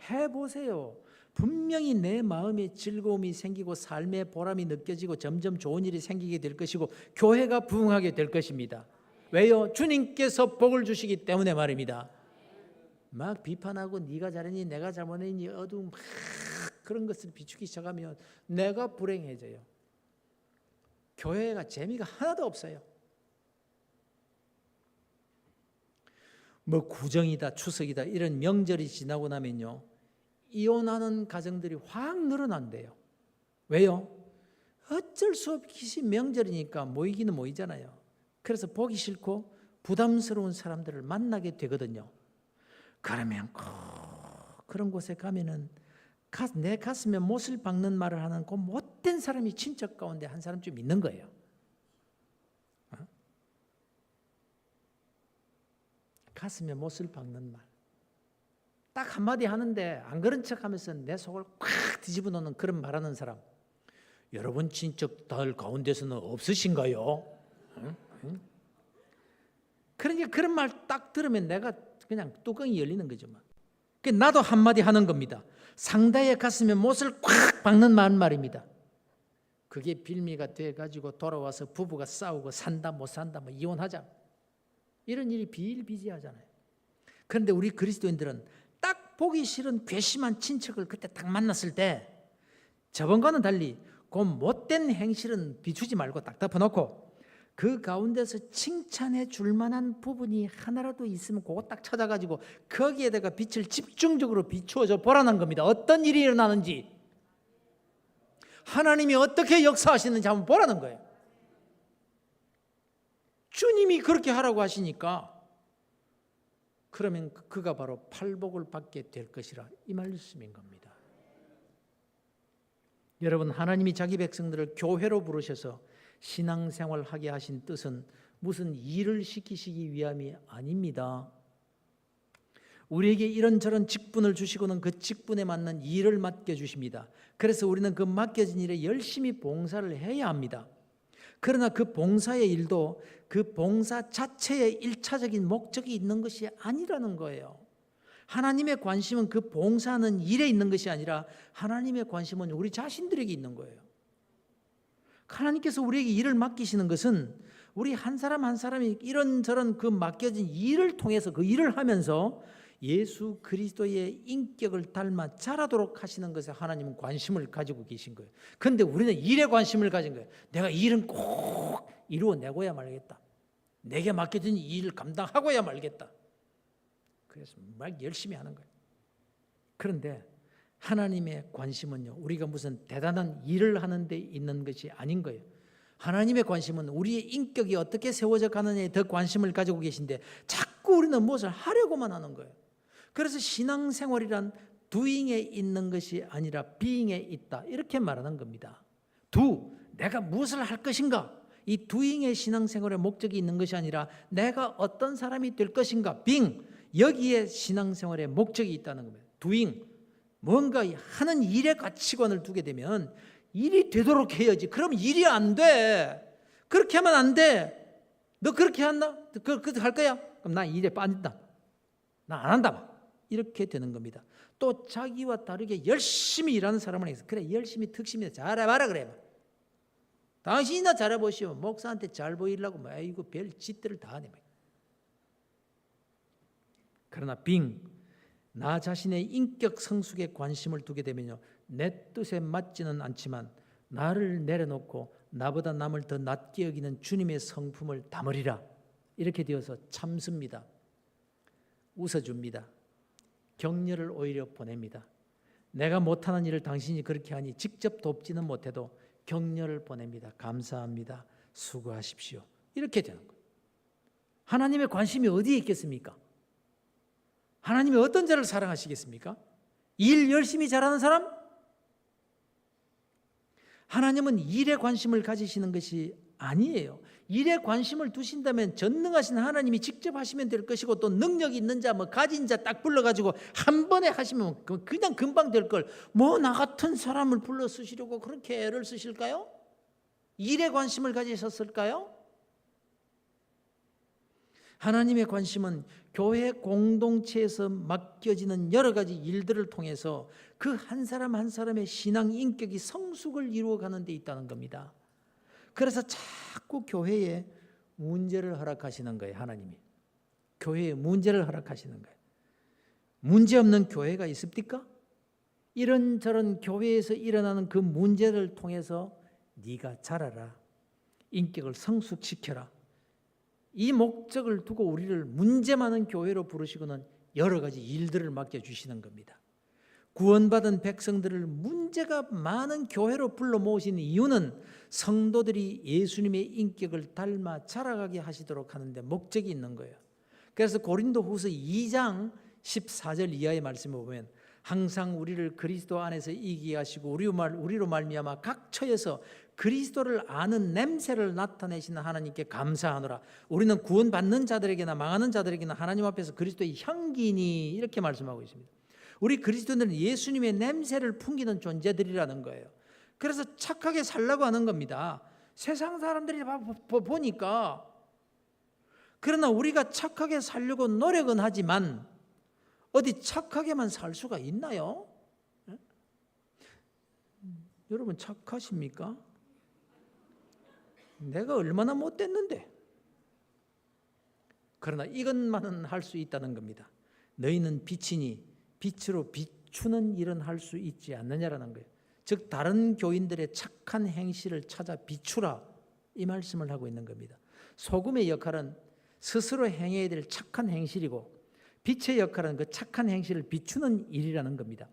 해보세요. 분명히 내 마음에 즐거움이 생기고 삶의 보람이 느껴지고 점점 좋은 일이 생기게 될 것이고 교회가 부흥하게 될 것입니다. 왜요? 주님께서 복을 주시기 때문에 말입니다. 막 비판하고 네가 잘했니 내가 잘못했니 어두운 막 그런 것을 비추기 시작하면 내가 불행해져요. 교회가 재미가 하나도 없어요. 뭐 구정이다 추석이다 이런 명절이 지나고 나면요, 이혼하는 가정들이 확 늘어난대요. 왜요? 어쩔 수 없이 명절이니까 모이기는 모이잖아요. 그래서 보기 싫고 부담스러운 사람들을 만나게 되거든요. 그러면 그런 곳에 가면은 내 가슴에 못을 박는 말을 하는 그 못된 사람이 친척 가운데 한 사람쯤 있는 거예요. 가슴에 못을 박는 말. 딱 한마디 하는데 안 그런 척하면서 내 속을 꽉 뒤집어 놓는 그런 말하는 사람. 여러분 친척들 가운데서는 없으신가요? 응? 그러니까 그런 말 딱 들으면 내가 그냥 뚜껑이 열리는 거죠. 나도 한마디 하는 겁니다. 상대의 가슴에 못을 꽉 박는 말입니다. 그게 빌미가 돼가지고 돌아와서 부부가 싸우고 산다 못 산다 뭐 이혼하자 이런 일이 비일비재하잖아요. 그런데 우리 그리스도인들은 딱 보기 싫은 괘씸한 친척을 그때 딱 만났을 때 저번과는 달리 그 못된 행실은 비추지 말고 딱 덮어놓고 그 가운데서 칭찬해 줄 만한 부분이 하나라도 있으면 그거 딱 찾아가지고 거기에다가 빛을 집중적으로 비추어줘 보라는 겁니다. 어떤 일이 일어나는지 하나님이 어떻게 역사하시는지 한번 보라는 거예요. 주님이 그렇게 하라고 하시니까 그러면 그가 바로 팔복을 받게 될 것이라 이 말씀인 겁니다. 여러분, 하나님이 자기 백성들을 교회로 부르셔서 신앙생활하게 하신 뜻은 무슨 일을 시키시기 위함이 아닙니다. 우리에게 이런저런 직분을 주시고는 그 직분에 맞는 일을 맡겨주십니다. 그래서 우리는 그 맡겨진 일에 열심히 봉사를 해야 합니다. 그러나 그 봉사의 일도 그 봉사 자체의 일차적인 목적이 있는 것이 아니라는 거예요. 하나님의 관심은 그 봉사하는 일에 있는 것이 아니라 하나님의 관심은 우리 자신들에게 있는 거예요. 하나님께서 우리에게 일을 맡기시는 것은 우리 한 사람 한 사람이 이런저런 그 맡겨진 일을 통해서 그 일을 하면서 예수 그리스도의 인격을 닮아 자라도록 하시는 것에 하나님은 관심을 가지고 계신 거예요. 그런데 우리는 일에 관심을 가진 거예요. 내가 이 일은 꼭 이루어내고야 말겠다. 내게 맡겨진 이 일을 감당하고야 말겠다. 그래서 막 열심히 하는 거예요. 그런데 하나님의 관심은요, 우리가 무슨 대단한 일을 하는 데 있는 것이 아닌 거예요. 하나님의 관심은 우리의 인격이 어떻게 세워져 가느냐에 더 관심을 가지고 계신데 자꾸 우리는 무엇을 하려고만 하는 거예요. 그래서 신앙생활이란 doing에 있는 것이 아니라 being에 있다, 이렇게 말하는 겁니다. 내가 무엇을 할 것인가, 이 doing의 신앙생활의 목적이 있는 것이 아니라 내가 어떤 사람이 될 것인가, being, 여기에 신앙생활의 목적이 있다는 겁니다. doing, 뭔가 하는 일에 가치관을 두게 되면 일이 되도록 해야지. 그럼 일이 안 돼. 그렇게 하면 안 돼. 너 그렇게 한다? 그렇게 할 거야? 그럼 나 일에 빠진다. 나 안 한다. 이렇게 되는 겁니다. 또 자기와 다르게 열심히 일하는 사람을 해서 그래 열심히 특심히 잘해봐라 그래. 당신이나 잘해보시오. 목사한테 잘 보이려고 뭐 아이고 별 짓들을 다 하네. 그러나 나 자신의 인격 성숙에 관심을 두게 되면요, 내 뜻에 맞지는 않지만 나를 내려놓고 나보다 남을 더 낮게 여기는 주님의 성품을 담으리라. 이렇게 되어서 참습니다. 웃어줍니다. 격려를 오히려 보냅니다. 내가 못하는 일을 당신이 그렇게 하니 직접 돕지는 못해도 격려를 보냅니다. 감사합니다. 수고하십시오. 이렇게 되는 거예요. 하나님의 관심이 어디에 있겠습니까? 하나님이 어떤 자를 사랑하시겠습니까? 일 열심히 잘하는 사람? 하나님은 일에 관심을 가지시는 것이 아니에요. 일에 관심을 두신다면 전능하신 하나님이 직접 하시면 될 것이고, 또 능력이 있는 자, 가진 자 딱 불러가지고 한 번에 하시면 그냥 금방 될 걸, 나 같은 사람을 불러 쓰시려고 그렇게 애를 쓰실까요? 일에 관심을 가지셨을까요? 하나님의 관심은 교회 공동체에서 맡겨지는 여러 가지 일들을 통해서 그 한 사람 한 사람의 신앙 인격이 성숙을 이루어가는 데 있다는 겁니다. 그래서 자꾸 교회에 문제를 허락하시는 거예요. 하나님이 교회에 문제를 허락하시는 거예요. 문제없는 교회가 있습니까? 이런저런 교회에서 일어나는 그 문제를 통해서 네가 자라라, 인격을 성숙시켜라, 이 목적을 두고 우리를 문제 많은 교회로 부르시고는 여러 가지 일들을 맡겨주시는 겁니다. 구원받은 백성들을 문제가 많은 교회로 불러 모으신 이유는 성도들이 예수님의 인격을 닮아 자라가게 하시도록 하는데 목적이 있는 거예요. 그래서 고린도후서 2장 14절 이하의 말씀을 보면, 항상 우리를 그리스도 안에서 이기게 하시고 우리로 말미암아 각 처에서 그리스도를 아는 냄새를 나타내시는 하나님께 감사하노라. 우리는 구원받는 자들에게나 망하는 자들에게나 하나님 앞에서 그리스도의 향기니, 이렇게 말씀하고 있습니다. 우리 그리스도인들은 예수님의 냄새를 풍기는 존재들이라는 거예요. 그래서 착하게 살라고 하는 겁니다. 세상 사람들이 보니까. 그러나 우리가 착하게 살려고 노력은 하지만 어디 착하게만 살 수가 있나요? 여러분 착하십니까? 내가 얼마나 못됐는데. 그러나 이것만은 할 수 있다는 겁니다. 너희는 빛이니 빛으로 비추는 일은 할 수 있지 않느냐라는 거예요. 즉 다른 교인들의 착한 행실을 찾아 비추라, 이 말씀을 하고 있는 겁니다. 소금의 역할은 스스로 행해야 될 착한 행실이고, 빛의 역할은 그 착한 행실을 비추는 일이라는 겁니다.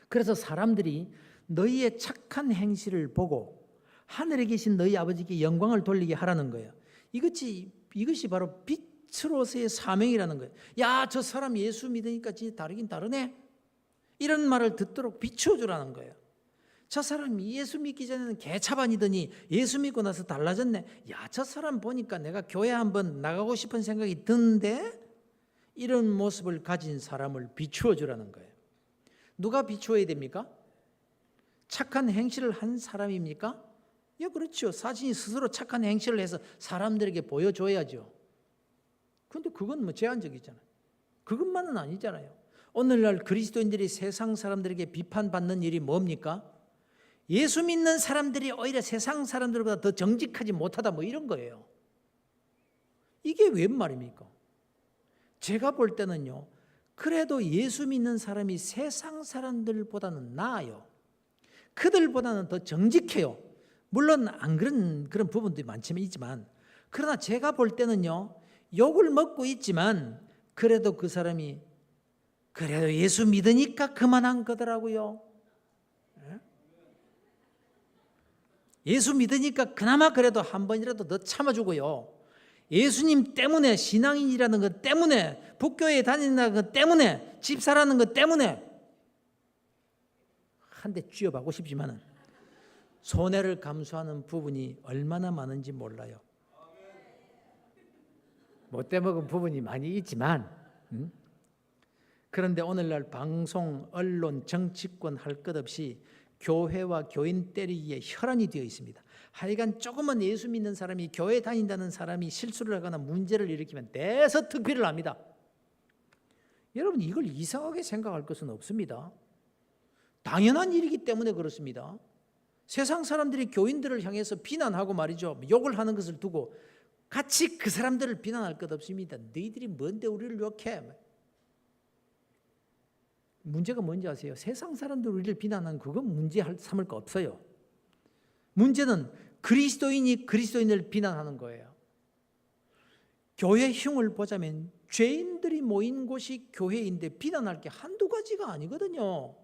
그래서 사람들이 너희의 착한 행실을 보고 하늘에 계신 너희 아버지께 영광을 돌리게 하라는 거예요. 이것이 바로 빛으로서의 사명이라는 거예요. 야, 저 사람 예수 믿으니까 진짜 다르긴 다르네, 이런 말을 듣도록 비추어주라는 거예요. 저 사람이 예수 믿기 전에는 개차반이더니 예수 믿고 나서 달라졌네. 야, 저 사람 보니까 내가 교회 한번 나가고 싶은 생각이 드는데, 이런 모습을 가진 사람을 비추어주라는 거예요. 누가 비추어야 됩니까? 착한 행실을 한 사람입니까? 예, 그렇죠. 사진이 스스로 착한 행실을 해서 사람들에게 보여줘야죠. 그런데 그건 제한적이잖아요. 그것만은 아니잖아요. 오늘날 그리스도인들이 세상 사람들에게 비판받는 일이 뭡니까? 예수 믿는 사람들이 오히려 세상 사람들보다 더 정직하지 못하다, 이런 거예요. 이게 웬 말입니까? 제가 볼 때는요, 그래도 예수 믿는 사람이 세상 사람들보다는 나아요. 그들보다는 더 정직해요. 물론 안 그런 부분도 많지만 있지만, 그러나 제가 볼 때는요, 욕을 먹고 있지만 그래도 그 사람이 그래도 예수 믿으니까 그만한 거더라고요. 예수 믿으니까 그나마 그래도 한 번이라도 더 참아주고요. 예수님 때문에, 신앙인이라는 것 때문에, 북교회에 다닌다는 것 때문에, 집사라는 것 때문에 한 대 쥐어박고 싶지만은 손해를 감수하는 부분이 얼마나 많은지 몰라요. 못돼 먹은 부분이 많이 있지만, 그런데 오늘날 방송, 언론, 정치권 할 것 없이 교회와 교인 때리기에 혈안이 되어 있습니다. 하여간 조금만 예수 믿는 사람이, 교회 다닌다는 사람이 실수를 하거나 문제를 일으키면 대서특필을 합니다. 여러분, 이걸 이상하게 생각할 것은 없습니다. 당연한 일이기 때문에 그렇습니다. 세상 사람들이 교인들을 향해서 비난하고 말이죠, 욕을 하는 것을 두고 같이 그 사람들을 비난할 것 없습니다. 너희들이 뭔데 우리를 욕해? 문제가 뭔지 아세요? 세상 사람들 우리를 비난하는 그건 문제 삼을 거 없어요. 문제는 그리스도인이 그리스도인을 비난하는 거예요. 교회 흉을 보자면 죄인들이 모인 곳이 교회인데 비난할 게 한두 가지가 아니거든요.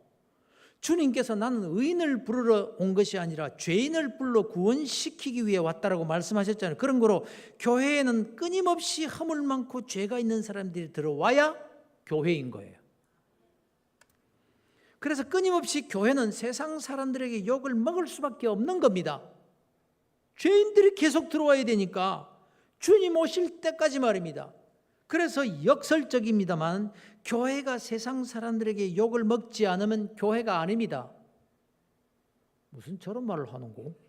주님께서 나는 의인을 부르러 온 것이 아니라 죄인을 불러 구원시키기 위해 왔다라고 말씀하셨잖아요. 그런 거로 교회에는 끊임없이 허물 많고 죄가 있는 사람들이 들어와야 교회인 거예요. 그래서 끊임없이 교회는 세상 사람들에게 욕을 먹을 수밖에 없는 겁니다. 죄인들이 계속 들어와야 되니까 주님 오실 때까지 말입니다. 그래서 역설적입니다만 교회가 세상 사람들에게 욕을 먹지 않으면 교회가 아닙니다. 무슨 저런 말을 하는고?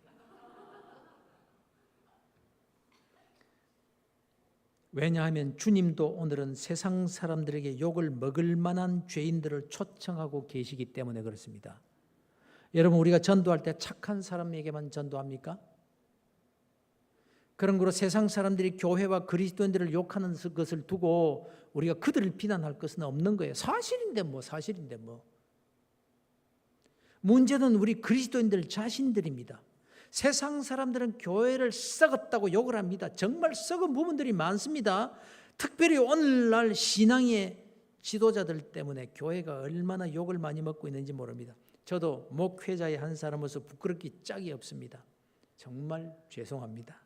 왜냐하면 주님도 오늘은 세상 사람들에게 욕을 먹을 만한 죄인들을 초청하고 계시기 때문에 그렇습니다. 여러분, 우리가 전도할 때 착한 사람에게만 전도합니까? 그런 거로 세상 사람들이 교회와 그리스도인들을 욕하는 것을 두고 우리가 그들을 비난할 것은 없는 거예요. 사실인데 뭐. 문제는 우리 그리스도인들 자신들입니다. 세상 사람들은 교회를 썩었다고 욕을 합니다. 정말 썩은 부분들이 많습니다. 특별히 오늘날 신앙의 지도자들 때문에 교회가 얼마나 욕을 많이 먹고 있는지 모릅니다. 저도 목회자의 한 사람으로서 부끄럽기 짝이 없습니다. 정말 죄송합니다.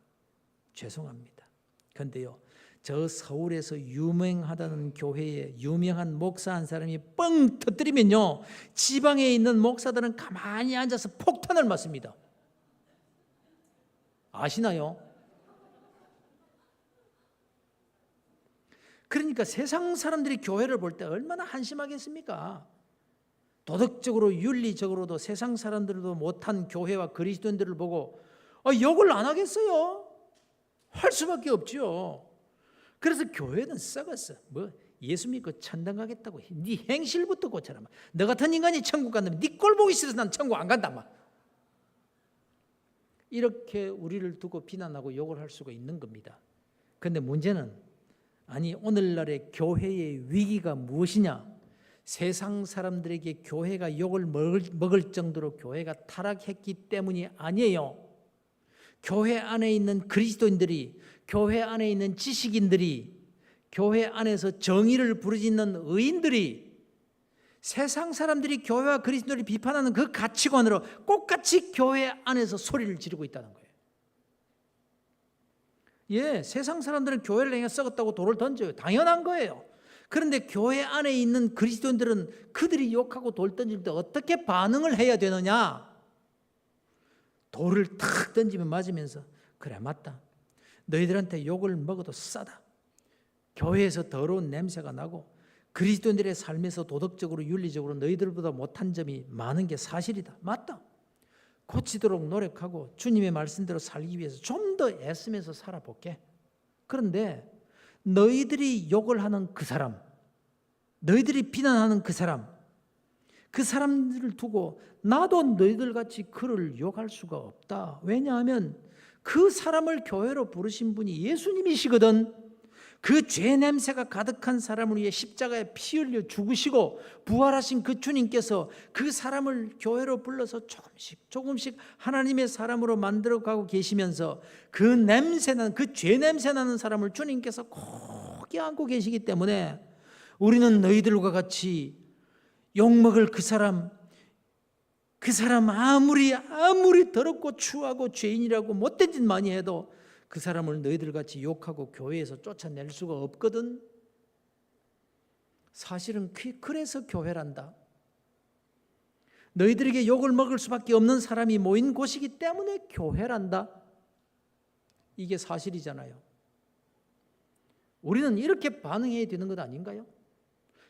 그런데요, 저 서울에서 유명하다는 교회에 유명한 목사 한 사람이 뻥 터뜨리면요, 지방에 있는 목사들은 가만히 앉아서 폭탄을 맞습니다. 아시나요? 그러니까 세상 사람들이 교회를 볼 때 얼마나 한심하겠습니까? 도덕적으로 윤리적으로도 세상 사람들도 못한 교회와 그리스도인들을 보고 욕을 안 하겠어요? 할 수밖에 없죠. 그래서 교회는 썩었어. 예수 믿고 천당 가겠다고 네 행실부터 고쳐라. 너 같은 인간이 천국 간다면 네 꼴 보기 싫어서 난 천국 안 간다. 이렇게 우리를 두고 비난하고 욕을 할 수가 있는 겁니다. 그런데 문제는 오늘날의 교회의 위기가 무엇이냐? 세상 사람들에게 교회가 욕을 먹을 정도로 교회가 타락했기 때문이 아니에요. 교회 안에 있는 그리스도인들이, 교회 안에 있는 지식인들이, 교회 안에서 정의를 부르짖는 의인들이 세상 사람들이 교회와 그리스도를 비판하는 그 가치관으로 똑같이 교회 안에서 소리를 지르고 있다는 거예요. 예, 세상 사람들은 교회를 향해 썩었다고 돌을 던져요. 당연한 거예요. 그런데 교회 안에 있는 그리스도인들은 그들이 욕하고 돌 던질 때 어떻게 반응을 해야 되느냐? 돌을 탁 던지면 맞으면서 그래, 맞다. 너희들한테 욕을 먹어도 싸다. 교회에서 더러운 냄새가 나고 그리스도인들의 삶에서 도덕적으로 윤리적으로 너희들보다 못한 점이 많은 게 사실이다. 맞다. 고치도록 노력하고 주님의 말씀대로 살기 위해서 좀 더 애쓰면서 살아볼게. 그런데 너희들이 욕을 하는 그 사람, 너희들이 비난하는 그 사람들을 두고 나도 너희들같이 그를 욕할 수가 없다. 왜냐하면 그 사람을 교회로 부르신 분이 예수님이시거든. 그 죄 냄새가 가득한 사람을 위해 십자가에 피 흘려 죽으시고 부활하신 그 주님께서 그 사람을 교회로 불러서 조금씩 하나님의 사람으로 만들어가고 계시면서 그 냄새나는, 그 죄 냄새나는 사람을 주님께서 고개 안고 계시기 때문에 우리는 너희들과 같이 욕먹을 그 사람 아무리 더럽고 추하고 죄인이라고 못된 짓 많이 해도 그 사람을 너희들같이 욕하고 교회에서 쫓아낼 수가 없거든. 사실은 그래서 교회란다. 너희들에게 욕을 먹을 수밖에 없는 사람이 모인 곳이기 때문에 교회란다. 이게 사실이잖아요. 우리는 이렇게 반응해야 되는 것 아닌가요?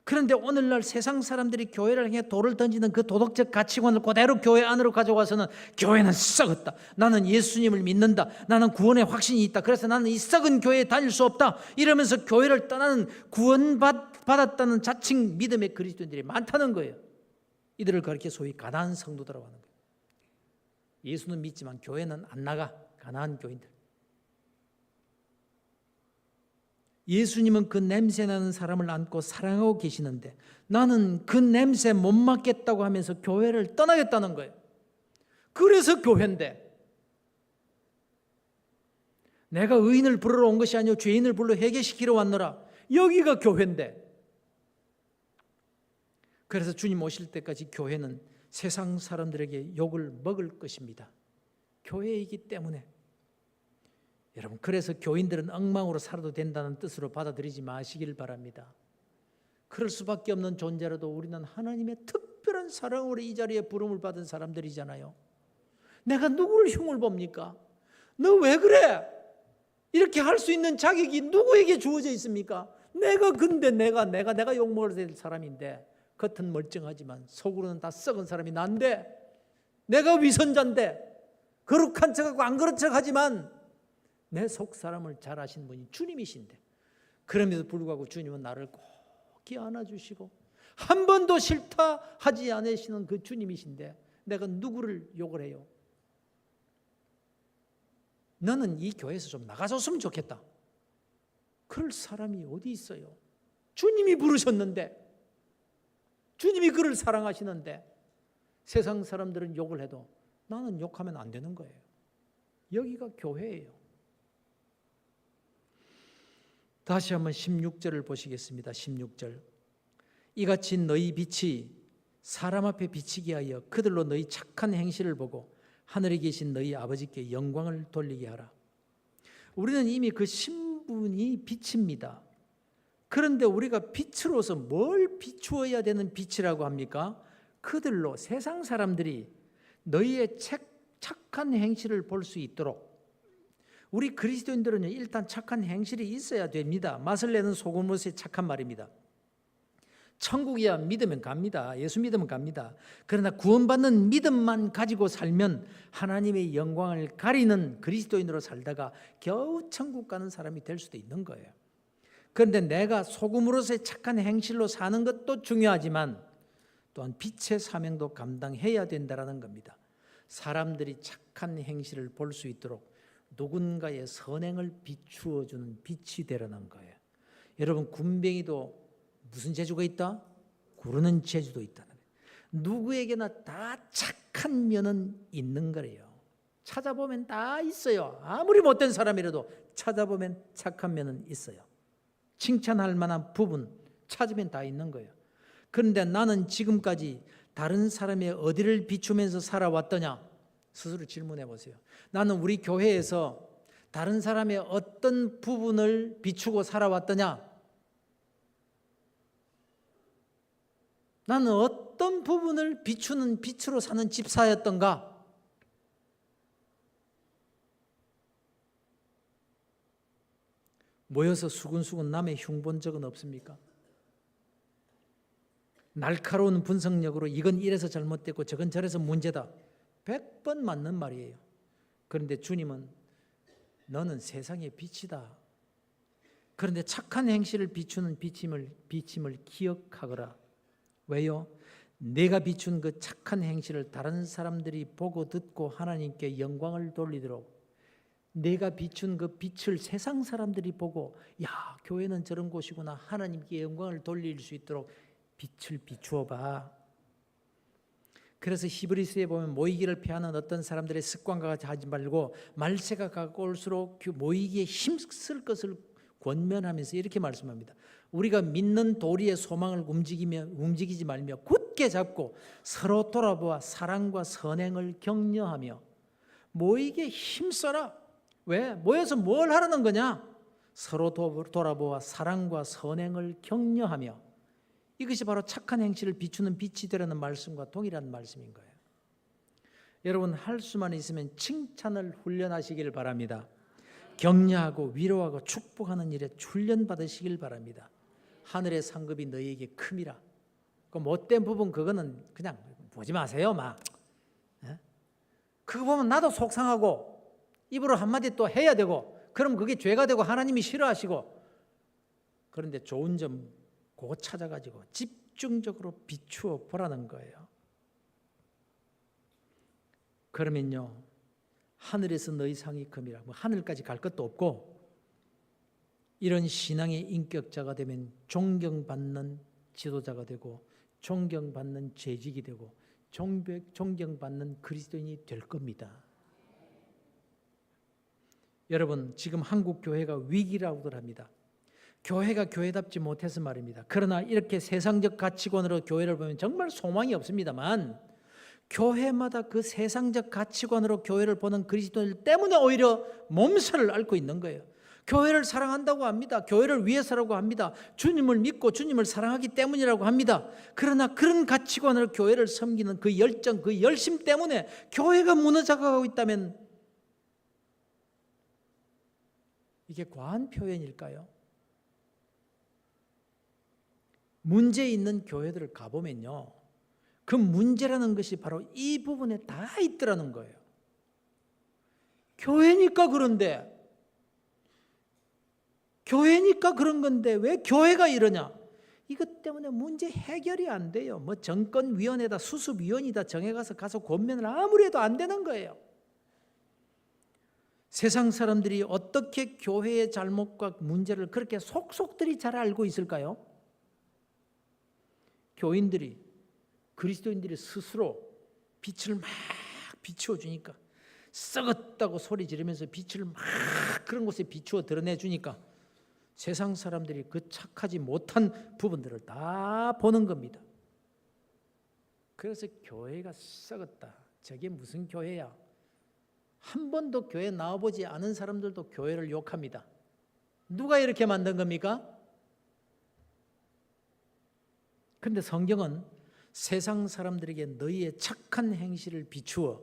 그런데 오늘날 세상 사람들이 교회를 향해 돌을 던지는 그 도덕적 가치관을 그대로 교회 안으로 가져와서는 교회는 썩었다. 나는 예수님을 믿는다. 나는 구원의 확신이 있다. 그래서 나는 이 썩은 교회에 다닐 수 없다. 이러면서 교회를 떠나는 구원받았다는 자칭 믿음의 그리스도인들이 많다는 거예요. 이들을 그렇게 소위 가난한 성도들이라고 하는 거예요. 예수는 믿지만 교회는 안 나가. 가난한 교인들. 예수님은 그 냄새 나는 사람을 안고 사랑하고 계시는데 나는 그 냄새 못 맡겠다고 하면서 교회를 떠나겠다는 거예요. 그래서 교회인데, 내가 의인을 부르러 온 것이 아니요 죄인을 불러 회개시키러 왔노라. 여기가 교회인데. 그래서 주님 오실 때까지 교회는 세상 사람들에게 욕을 먹을 것입니다. 교회이기 때문에. 여러분, 그래서 교인들은 엉망으로 살아도 된다는 뜻으로 받아들이지 마시길 바랍니다. 그럴 수밖에 없는 존재라도 우리는 하나님의 특별한 사랑으로 이 자리에 부름을 받은 사람들이잖아요. 내가 누구를 흉을 봅니까? 너 왜 그래? 이렇게 할 수 있는 자격이 누구에게 주어져 있습니까? 내가 욕먹을 될 사람인데, 겉은 멀쩡하지만 속으로는 다 썩은 사람이 난데, 내가 위선자인데, 거룩한 척하고 안 그런 척하지만 내 속 사람을 잘 아시는 분이 주님이신데, 그럼에도 불구하고 주님은 나를 꼭 안아주시고 한 번도 싫다 하지 않으시는 그 주님이신데 내가 누구를 욕을 해요? 너는 이 교회에서 좀 나가줬으면 좋겠다. 그럴 사람이 어디 있어요? 주님이 부르셨는데, 주님이 그를 사랑하시는데 세상 사람들은 욕을 해도 나는 욕하면 안 되는 거예요. 여기가 교회예요. 다시 한번 16절을 보시겠습니다. 16절. 이같이 너희 빛이 사람 앞에 비치게 하여 그들로 너희 착한 행실을 보고 하늘에 계신 너희 아버지께 영광을 돌리게 하라. 우리는 이미 그 신분이 빛입니다. 그런데 우리가 빛으로서 뭘 비추어야 되는 빛이라고 합니까? 그들로 세상 사람들이 너희의 착한 행실을 볼 수 있도록. 우리 그리스도인들은 일단 착한 행실이 있어야 됩니다. 맛을 내는 소금옷의 착한 말입니다. 천국이야 믿으면 갑니다. 예수 믿으면 갑니다. 그러나 구원받는 믿음만 가지고 살면 하나님의 영광을 가리는 그리스도인으로 살다가 겨우 천국 가는 사람이 될 수도 있는 거예요. 그런데 내가 소금으로서의 착한 행실로 사는 것도 중요하지만 또한 빛의 사명도 감당해야 된다는 겁니다. 사람들이 착한 행실을 볼 수 있도록 누군가의 선행을 비추어주는 빛이 되려는 거예요. 여러분, 군뱅이도 무슨 재주가 있다? 구르는 재주도 있다는 거예요. 누구에게나 다 착한 면은 있는 거예요. 찾아보면 다 있어요. 아무리 못된 사람이라도 찾아보면 착한 면은 있어요. 칭찬할 만한 부분 찾으면 다 있는 거예요. 그런데 나는 지금까지 다른 사람의 어디를 비추면서 살아왔더냐? 스스로 질문해 보세요. 나는 우리 교회에서 다른 사람의 어떤 부분을 비추고 살아왔더냐? 나는 어떤 부분을 비추는 빛으로 사는 집사였던가? 모여서 수근수근 남의 흉본 적은 없습니까? 날카로운 분석력으로 이건 이래서 잘못됐고 저건 저래서 문제다. 100번 맞는 말이에요. 그런데 주님은 너는 세상의 빛이다. 그런데 착한 행실을 비추는 비침을 기억하거라. 왜요? 내가 비춘 그 착한 행실을 다른 사람들이 보고 듣고 하나님께 영광을 돌리도록, 내가 비춘 그 빛을 세상 사람들이 보고 야, 교회는 저런 곳이구나, 하나님께 영광을 돌릴 수 있도록 빛을 비추어 봐. 그래서 히브리서에 보면 모이기를 피하는 어떤 사람들의 습관과 같이 하지 말고 말세가 가까울수록 모이기에 힘쓸 것을 권면하면서 이렇게 말씀합니다. 우리가 믿는 도리의 소망을 움직이지 말며 굳게 잡고 서로 돌아보아 사랑과 선행을 격려하며 모이기에 힘써라. 왜? 모여서 뭘 하라는 거냐? 서로 돌아보아 사랑과 선행을 격려하며. 이것이 바로 착한 행실을 비추는 빛이 되라는 말씀과 동일한 말씀인 거예요. 여러분, 할 수만 있으면 칭찬을 훈련하시길 바랍니다. 격려하고 위로하고 축복하는 일에 훈련 받으시길 바랍니다. 하늘의 상급이 너희에게 큼이라. 그 못된 부분 그거는 그냥 보지 마세요. 그거 보면 나도 속상하고 입으로 한마디 또 해야 되고 그럼 그게 죄가 되고 하나님이 싫어하시고. 그런데 좋은 점 그거 찾아가지고 집중적으로 비추어 보라는 거예요. 그러면요, 하늘에서 너희 상이 큼이라. 하늘까지 갈 것도 없고 이런 신앙의 인격자가 되면 존경받는 지도자가 되고 존경받는 재직이 되고 존경받는 그리스도인이 될 겁니다. 여러분, 지금 한국 교회가 위기라고들 합니다. 교회가 교회답지 못해서 말입니다. 그러나 이렇게 세상적 가치관으로 교회를 보면 정말 소망이 없습니다만, 교회마다 그 세상적 가치관으로 교회를 보는 그리스도인들 때문에 오히려 몸살을 앓고 있는 거예요. 교회를 사랑한다고 합니다. 교회를 위해서라고 합니다. 주님을 믿고 주님을 사랑하기 때문이라고 합니다. 그러나 그런 가치관으로 교회를 섬기는 그 열정, 그 열심 때문에 교회가 무너져가고 있다면 이게 과한 표현일까요? 문제 있는 교회들을 가보면요, 그 문제라는 것이 바로 이 부분에 다 있더라는 거예요. 교회니까 그런데, 교회니까 그런 건데 왜 교회가 이러냐? 이것 때문에 문제 해결이 안 돼요. 뭐 정권위원회다, 수습위원이다 정해가서 권면을 아무리 해도 안 되는 거예요. 세상 사람들이 어떻게 교회의 잘못과 문제를 그렇게 속속들이 잘 알고 있을까요? 교인들이, 그리스도인들이 스스로 빛을 막 비추어 주니까, 썩었다고 소리 지르면서 빛을 막 그런 곳에 비추어 드러내 주니까 세상 사람들이 그 착하지 못한 부분들을 다 보는 겁니다. 그래서 교회가 썩었다, 저게 무슨 교회야? 한 번도 교회 나와보지 않은 사람들도 교회를 욕합니다. 누가 이렇게 만든 겁니까? 그런데 성경은 세상 사람들에게 너희의 착한 행실을 비추어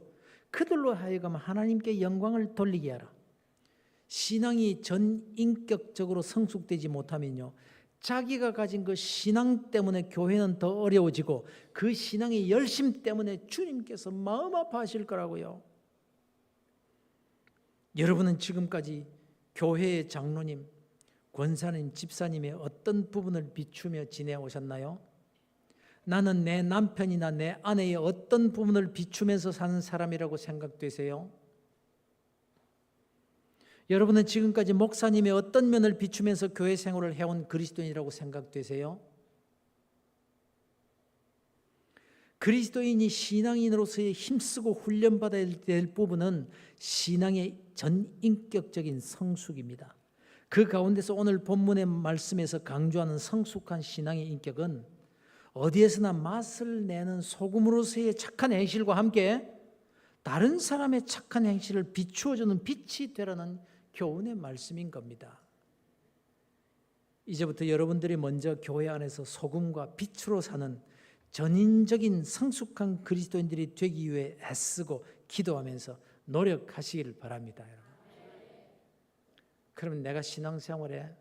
그들로 하여금 하나님께 영광을 돌리게 하라. 신앙이 전인격적으로 성숙되지 못하면요, 자기가 가진 그 신앙 때문에 교회는 더 어려워지고 그 신앙의 열심 때문에 주님께서 마음 아파하실 거라고요. 여러분은 지금까지 교회의 장로님, 권사님, 집사님의 어떤 부분을 비추며 지내오셨나요? 나는 내 남편이나 내 아내의 어떤 부분을 비추면서 사는 사람이라고 생각되세요? 여러분은 지금까지 목사님의 어떤 면을 비추면서 교회 생활을 해온 그리스도인이라고 생각되세요? 그리스도인이 신앙인으로서의 힘쓰고 훈련받아야 될 부분은 신앙의 전인격적인 성숙입니다. 그 가운데서 오늘 본문의 말씀에서 강조하는 성숙한 신앙의 인격은 어디에서나 맛을 내는 소금으로서의 착한 행실과 함께 다른 사람의 착한 행실을 비추어주는 빛이 되라는 교훈의 말씀인 겁니다. 이제부터 여러분들이 먼저 교회 안에서 소금과 빛으로 사는 전인적인 성숙한 그리스도인들이 되기 위해 애쓰고 기도하면서 노력하시기를 바랍니다. 그러면 내가 신앙생활에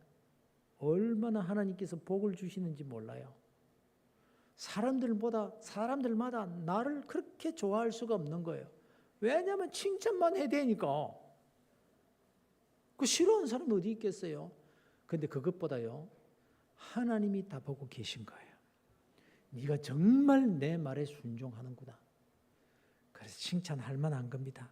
얼마나 하나님께서 복을 주시는지 몰라요. 사람들마다 나를 그렇게 좋아할 수가 없는 거예요. 왜냐하면 칭찬만 해야 되니까. 그 싫어하는 사람이 어디 있겠어요? 그런데 그것보다요, 하나님이 다 보고 계신 거예요. 네가 정말 내 말에 순종하는구나. 그래서 칭찬할 만한 겁니다.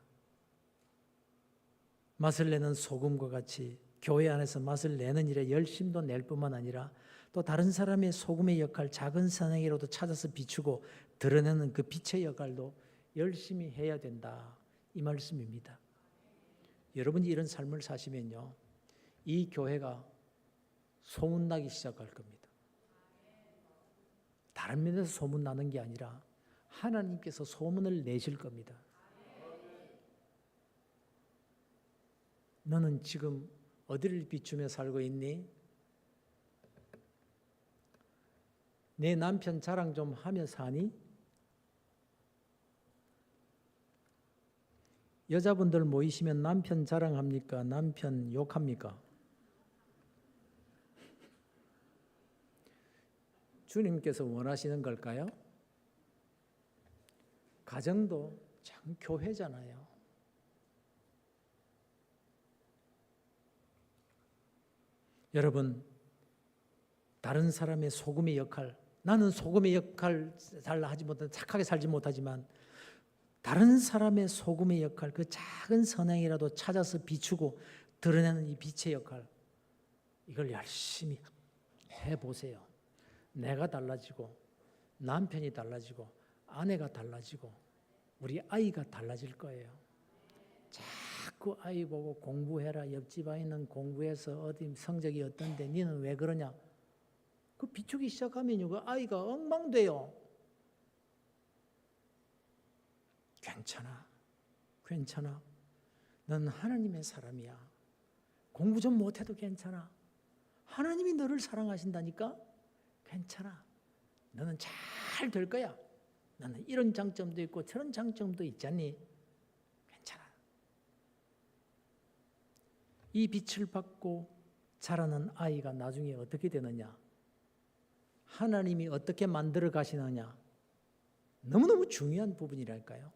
맛을 내는 소금과 같이 교회 안에서 맛을 내는 일에 열심도 낼 뿐만 아니라 또 다른 사람의 소금의 역할, 작은 선행이라도 찾아서 비추고 드러내는 그 빛의 역할도 열심히 해야 된다, 이 말씀입니다. 여러분이 이런 삶을 사시면요, 이 교회가 소문나기 시작할 겁니다. 다른 면에서 소문나는 게 아니라 하나님께서 소문을 내실 겁니다. 너는 지금 어디를 비추며 살고 있니? 내 남편 자랑 좀 하며 사니? 여자분들 모이시면 남편 자랑합니까? 남편 욕합니까? 주님께서 원하시는 걸까요? 가정도 참 교회잖아요. 여러분, 다른 사람의 소금의 역할, 나는 소금의 역할 잘 하지 못한, 착하게 살지 못하지만 다른 사람의 소금의 역할, 그 작은 선행이라도 찾아서 비추고 드러내는 이 빛의 역할, 이걸 열심히 해보세요. 내가 달라지고 남편이 달라지고 아내가 달라지고 우리 아이가 달라질 거예요. 자꾸 아이 보고 공부해라. 옆집 아이는 공부해서 어디 성적이 어떤데 니는 왜 그러냐. 그 비추기 시작하면요, 그 아이가 엉망돼요. 괜찮아. 넌 하나님의 사람이야. 공부 좀 못해도 괜찮아. 하나님이 너를 사랑하신다니까. 괜찮아. 너는 잘 될 거야. 너는 이런 장점도 있고 저런 장점도 있잖니. 괜찮아. 이 빛을 받고 자라는 아이가 나중에 어떻게 되느냐? 하나님이 어떻게 만들어 가시느냐? 너무너무 중요한 부분이랄까요?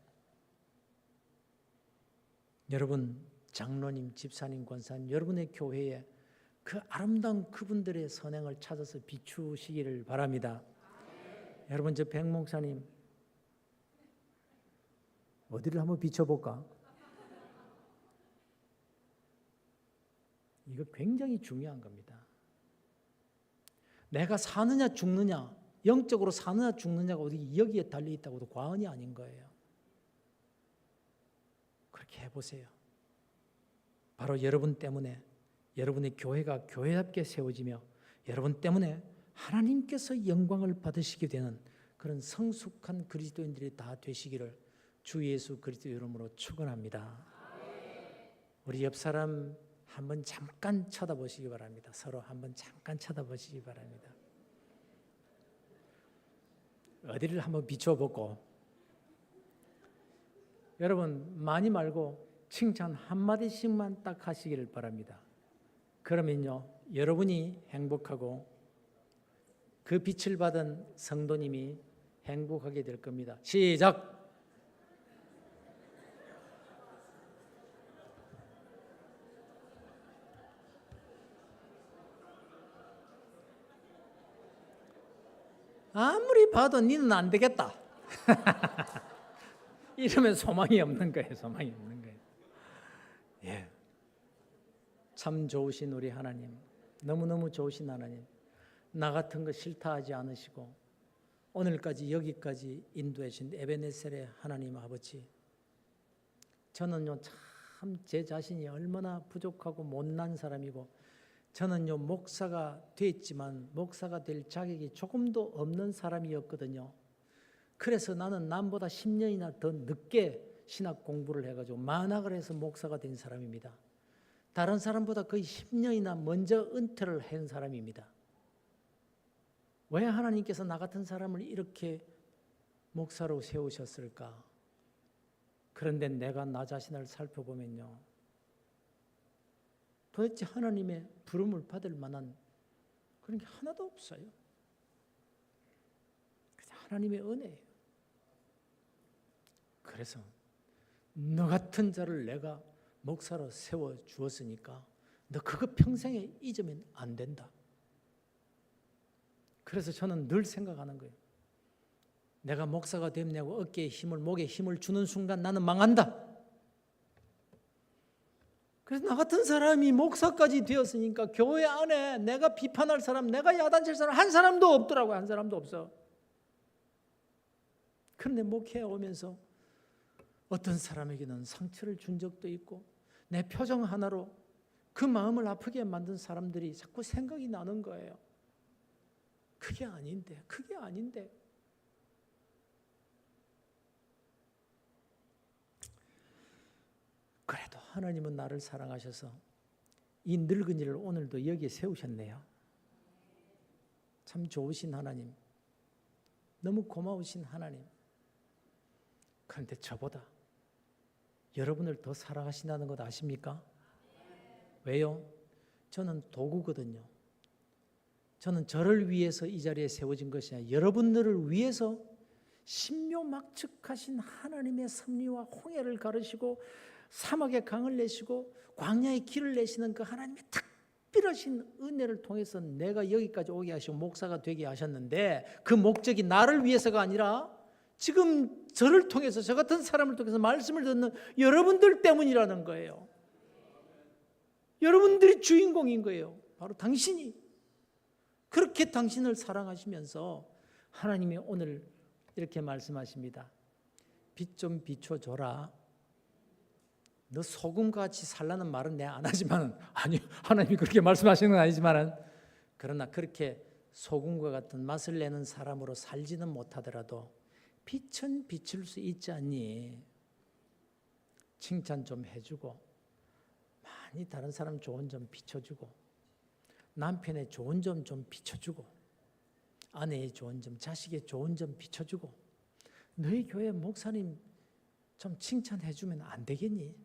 여러분, 장로님, 집사님, 권사님, 여러분의 교회에 그 아름다운 그분들의 선행을 찾아서 비추시기를 바랍니다. 여러분, 저 백 목사님 어디를 한번 비춰볼까? 이거 굉장히 중요한 겁니다. 내가 사느냐 죽느냐, 영적으로 사느냐 죽느냐가 어디 여기에 달려있다고도 과언이 아닌 거예요. 그렇게 해보세요. 바로 여러분 때문에 여러분의 교회가 교회답게 세워지며 여러분 때문에 하나님께서 영광을 받으시게 되는 그런 성숙한 그리스도인들이 다 되시기를 주 예수 그리스도 이름으로 축원합니다. 우리 옆 사람 한번 잠깐 쳐다보시기 바랍니다. 서로 한번 잠깐 쳐다보시기 바랍니다. 어디를 한번 비춰보고, 여러분 많이 말고 칭찬 한마디씩만 딱 하시기를 바랍니다. 그러면요, 여러분이 행복하고 그 빛을 받은 성도님이 행복하게 될 겁니다. 시작! 아무리 봐도 니는 안 되겠다. 이러면 소망이 없는 거예요. 소망이 없는 거예요. 예. 참 좋으신 우리 하나님, 너무너무 좋으신 하나님, 나 같은 거 싫다 하지 않으시고 오늘까지 여기까지 인도해 주신 에베네셀의 하나님 아버지, 저는요 참 제 자신이 얼마나 부족하고 못난 사람이고 저는요 목사가 됐지만 목사가 될 자격이 조금도 없는 사람이었거든요. 그래서 나는 남보다 10년이나 더 늦게 신학 공부를 해가지고 만학을 해서 목사가 된 사람입니다. 다른 사람보다 거의 10년이나 먼저 은퇴를 한 사람입니다. 왜 하나님께서 나 같은 사람을 이렇게 목사로 세우셨을까? 그런데 내가 나 자신을 살펴보면요, 도대체 하나님의 부름을 받을 만한 그런 게 하나도 없어요. 하나님의 은혜예요. 그래서 너 같은 자를 내가 목사로 세워 주었으니까 너 그거 평생에 잊으면 안 된다. 그래서 저는 늘 생각하는 거예요. 내가 목사가 됐냐고 어깨에 힘을, 목에 힘을 주는 순간 나는 망한다. 그래서 나 같은 사람이 목사까지 되었으니까 교회 안에 내가 비판할 사람, 내가 야단칠 사람 한 사람도 없더라고요. 한 사람도 없어. 그런데 목회에 오면서 어떤 사람에게는 상처를 준 적도 있고 내 표정 하나로 그 마음을 아프게 만든 사람들이 자꾸 생각이 나는 거예요. 그게 아닌데. 그래도 하나님은 나를 사랑하셔서 이 늙은이를 오늘도 여기에 세우셨네요. 참 좋으신 하나님, 너무 고마우신 하나님. 그런데 저보다 여러분을 더 사랑하신다는 것 아십니까? 왜요? 저는 도구거든요. 저는 저를 위해서 이 자리에 세워진 것이 아니라 여러분들을 위해서 신묘막측하신 하나님의 섭리와 홍해를 가르시고 사막의 강을 내시고 광야의 길을 내시는 그 하나님의 특별하신 은혜를 통해서 내가 여기까지 오게 하시고 목사가 되게 하셨는데 그 목적이 나를 위해서가 아니라 지금 저를 통해서, 저 같은 사람을 통해서 말씀을 듣는 여러분들 때문이라는 거예요. 여러분들이 주인공인 거예요. 바로 당신이. 그렇게 당신을 사랑하시면서 하나님이 오늘 이렇게 말씀하십니다. 빛 좀 비춰줘라. 너 소금같이 살라는 말은 내가 안 하지만, 아니, 하나님이 그렇게 말씀하시는 건 아니지만, 그러나 그렇게 소금과 같은 맛을 내는 사람으로 살지는 못하더라도 빛은 비출 수 있지 않니? 칭찬 좀 해주고, 많이 다른 사람 좋은 점 비춰주고, 남편의 좋은 점 좀 비춰주고, 아내의 좋은 점, 자식의 좋은 점 비춰주고, 너희 교회 목사님 좀 칭찬해주면 안 되겠니?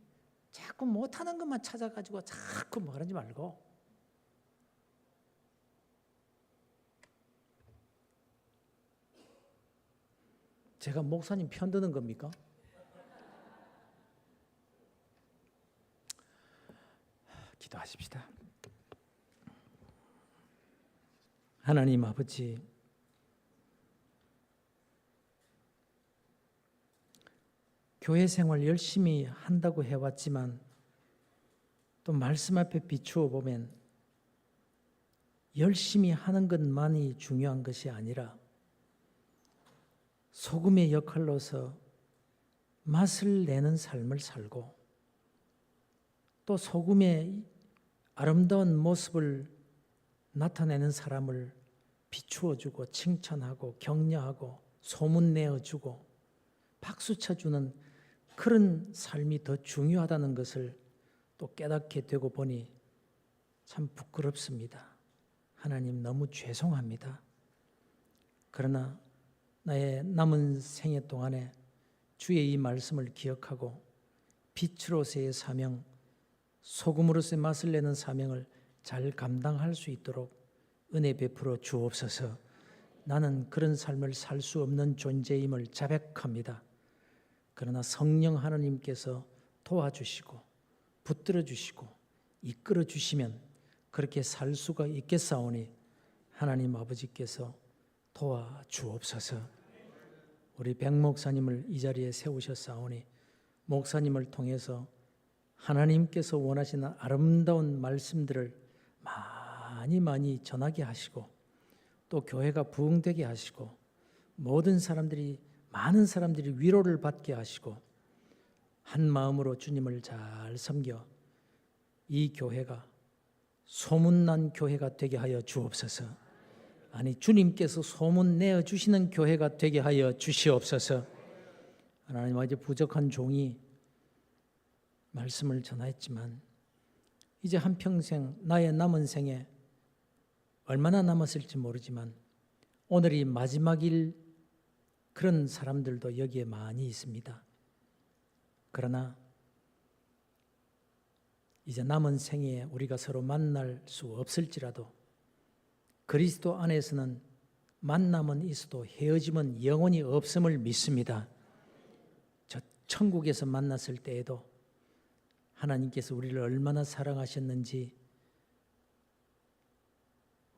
자꾸 못하는 것만 찾아가지고 자꾸 뭐 그러지 말고. 제가 목사님 편드는 겁니까? 기도하십시다. 하나님 아버지, 교회 생활 열심히 한다고 해왔지만 또 말씀 앞에 비추어 보면 열심히 하는 것만이 중요한 것이 아니라 소금의 역할로서 맛을 내는 삶을 살고 또 소금의 아름다운 모습을 나타내는 사람을 비추어주고 칭찬하고 격려하고 소문내어주고 박수 쳐주는 그런 삶이 더 중요하다는 것을 또 깨닫게 되고 보니 참 부끄럽습니다. 하나님 너무 죄송합니다. 그러나 나의 남은 생애 동안에 주의 이 말씀을 기억하고 빛으로서의 사명, 소금으로서의 맛을 내는 사명을 잘 감당할 수 있도록 은혜 베풀어 주옵소서. 나는 그런 삶을 살 수 없는 존재임을 자백합니다. 그러나 성령 하나님께서 도와주시고 붙들어 주시고 이끌어 주시면 그렇게 살 수가 있겠사오니 하나님 아버지께서 도와주옵소서. 우리 백 목사님을 이 자리에 세우셨사오니 목사님을 통해서 하나님께서 원하시는 아름다운 말씀들을 많이 전하게 하시고 또 교회가 부흥되게 하시고 많은 사람들이 위로를 받게 하시고 한 마음으로 주님을 잘 섬겨 이 교회가 소문난 교회가 되게 하여 주옵소서. 아니, 주님께서 소문 내어주시는 교회가 되게 하여 주시옵소서. 하나님, 아주 부족한 종이 말씀을 전하였지만 이제 한평생 나의 남은 생에 얼마나 남았을지 모르지만 오늘이 마지막일 그런 사람들도 여기에 많이 있습니다. 그러나 이제 남은 생에 우리가 서로 만날 수 없을지라도 그리스도 안에서는 만남은 있어도 헤어짐은 영원히 없음을 믿습니다. 저 천국에서 만났을 때에도 하나님께서 우리를 얼마나 사랑하셨는지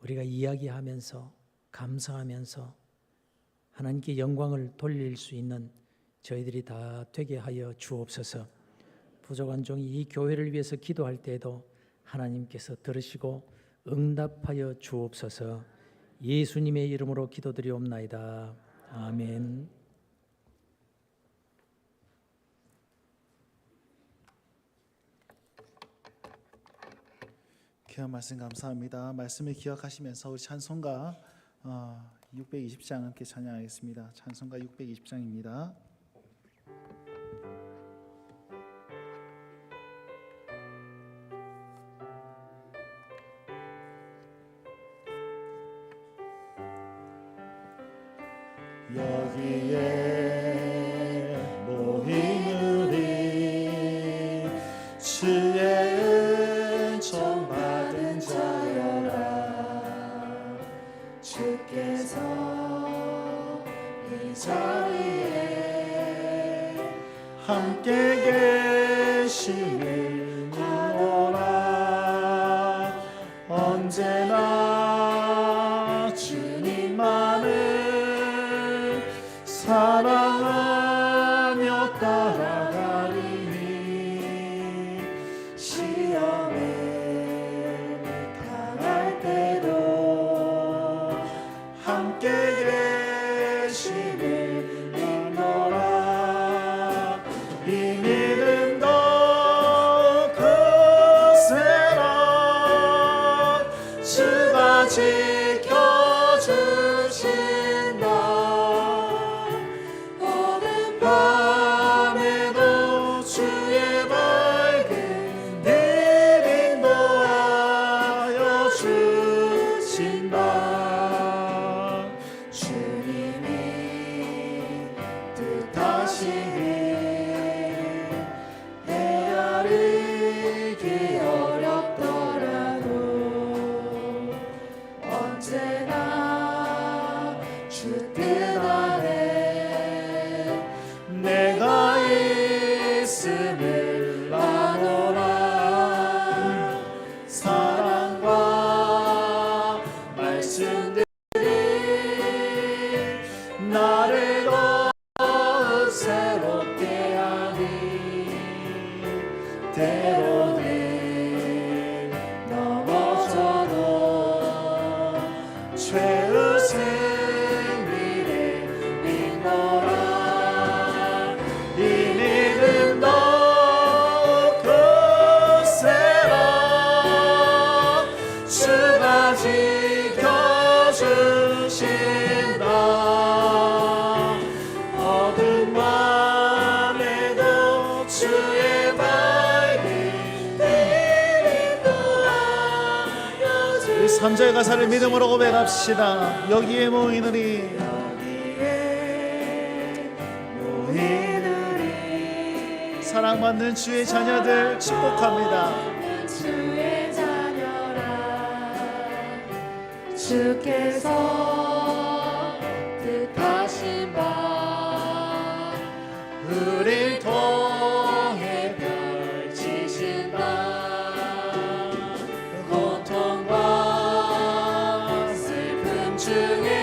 우리가 이야기하면서 감사하면서 하나님께 영광을 돌릴 수 있는 저희들이 다 되게 하여 주옵소서. 부족한 종이 이 교회를 위해서 기도할 때에도 하나님께서 들으시고 응답하여 주옵소서. 예수님의 이름으로 기도드리옵나이다. 아멘. 귀한 말씀 감사합니다. 말씀을 기억하시면서 우리 찬송가 620장 함께 찬양하겠습니다. 찬송가 620장입니다. 여기에 모인 우리 주의 은총 받은 자여라. 주께서 이 자리에 함께 계심을 알아라. 언제나 주님만을 사랑하며 따라가리니 시험을 당하는 함께 계심을 믿노라. 이 믿음 더욱 크세라. 주가 지켜주신다. 어둠 밤에도 주의 밝은 길 인도하여 주신다. 주님이 뜻하시니 헤아리기 어렵더라도 언제나 주 뜻 안에 내가 있음을 아노라. 사랑과 말씀들이 나를 더욱 새롭게 하니 때로는 넘어져도 죄의 승리를 믿노라. 이 믿음 더욱 크세라. 주가 지켜주신다. 어둠 밤에도 주의 밝은 길 인도하여 주신다. 3절 가사를 믿음으로 고백합시다. 여기에 모이느니 사랑받는 주의 자녀들 축복합니다. 주의 자녀라. 주께서 뜻하신 바 우릴 통해 펼치신다. 고통과 슬픔 중에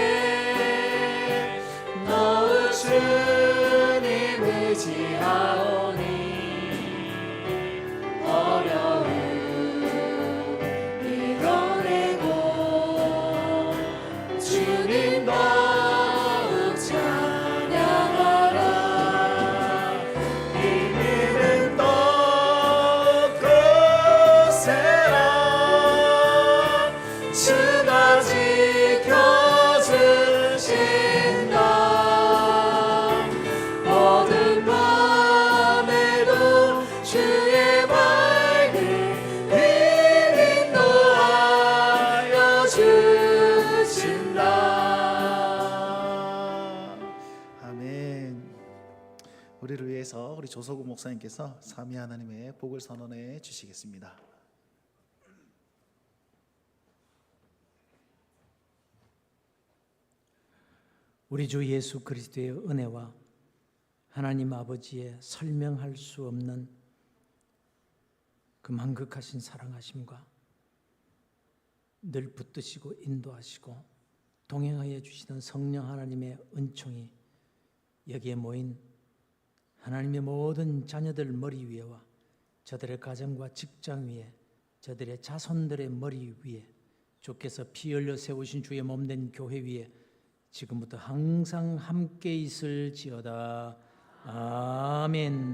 너의 주님 의지하오니 어려움 이겨내고 주님 더욱 찬양하라. 이 믿음 더욱 크세라. 주가 지켜주신다. 어둠 밤에도 주의 밝은 길 인도하여 주신다. 아멘. 우리를 위해서 우리 조석우 목사님께서 삼위 하나님의 복을 선언해 주시겠습니다. 우리 주 예수 그리스도의 은혜와 하나님 아버지의 설명할 수 없는 그 만극하신 사랑하심과 늘 붙드시고 인도하시고 동행하여 주시던 성령 하나님의 은총이 여기에 모인 하나님의 모든 자녀들 머리 위에와 저들의 가정과 직장 위에 저들의 자손들의 머리 위에 주께서 피 흘려 세우신 주의 몸된 교회 위에 지금부터 항상 함께 있을지어다. 아멘.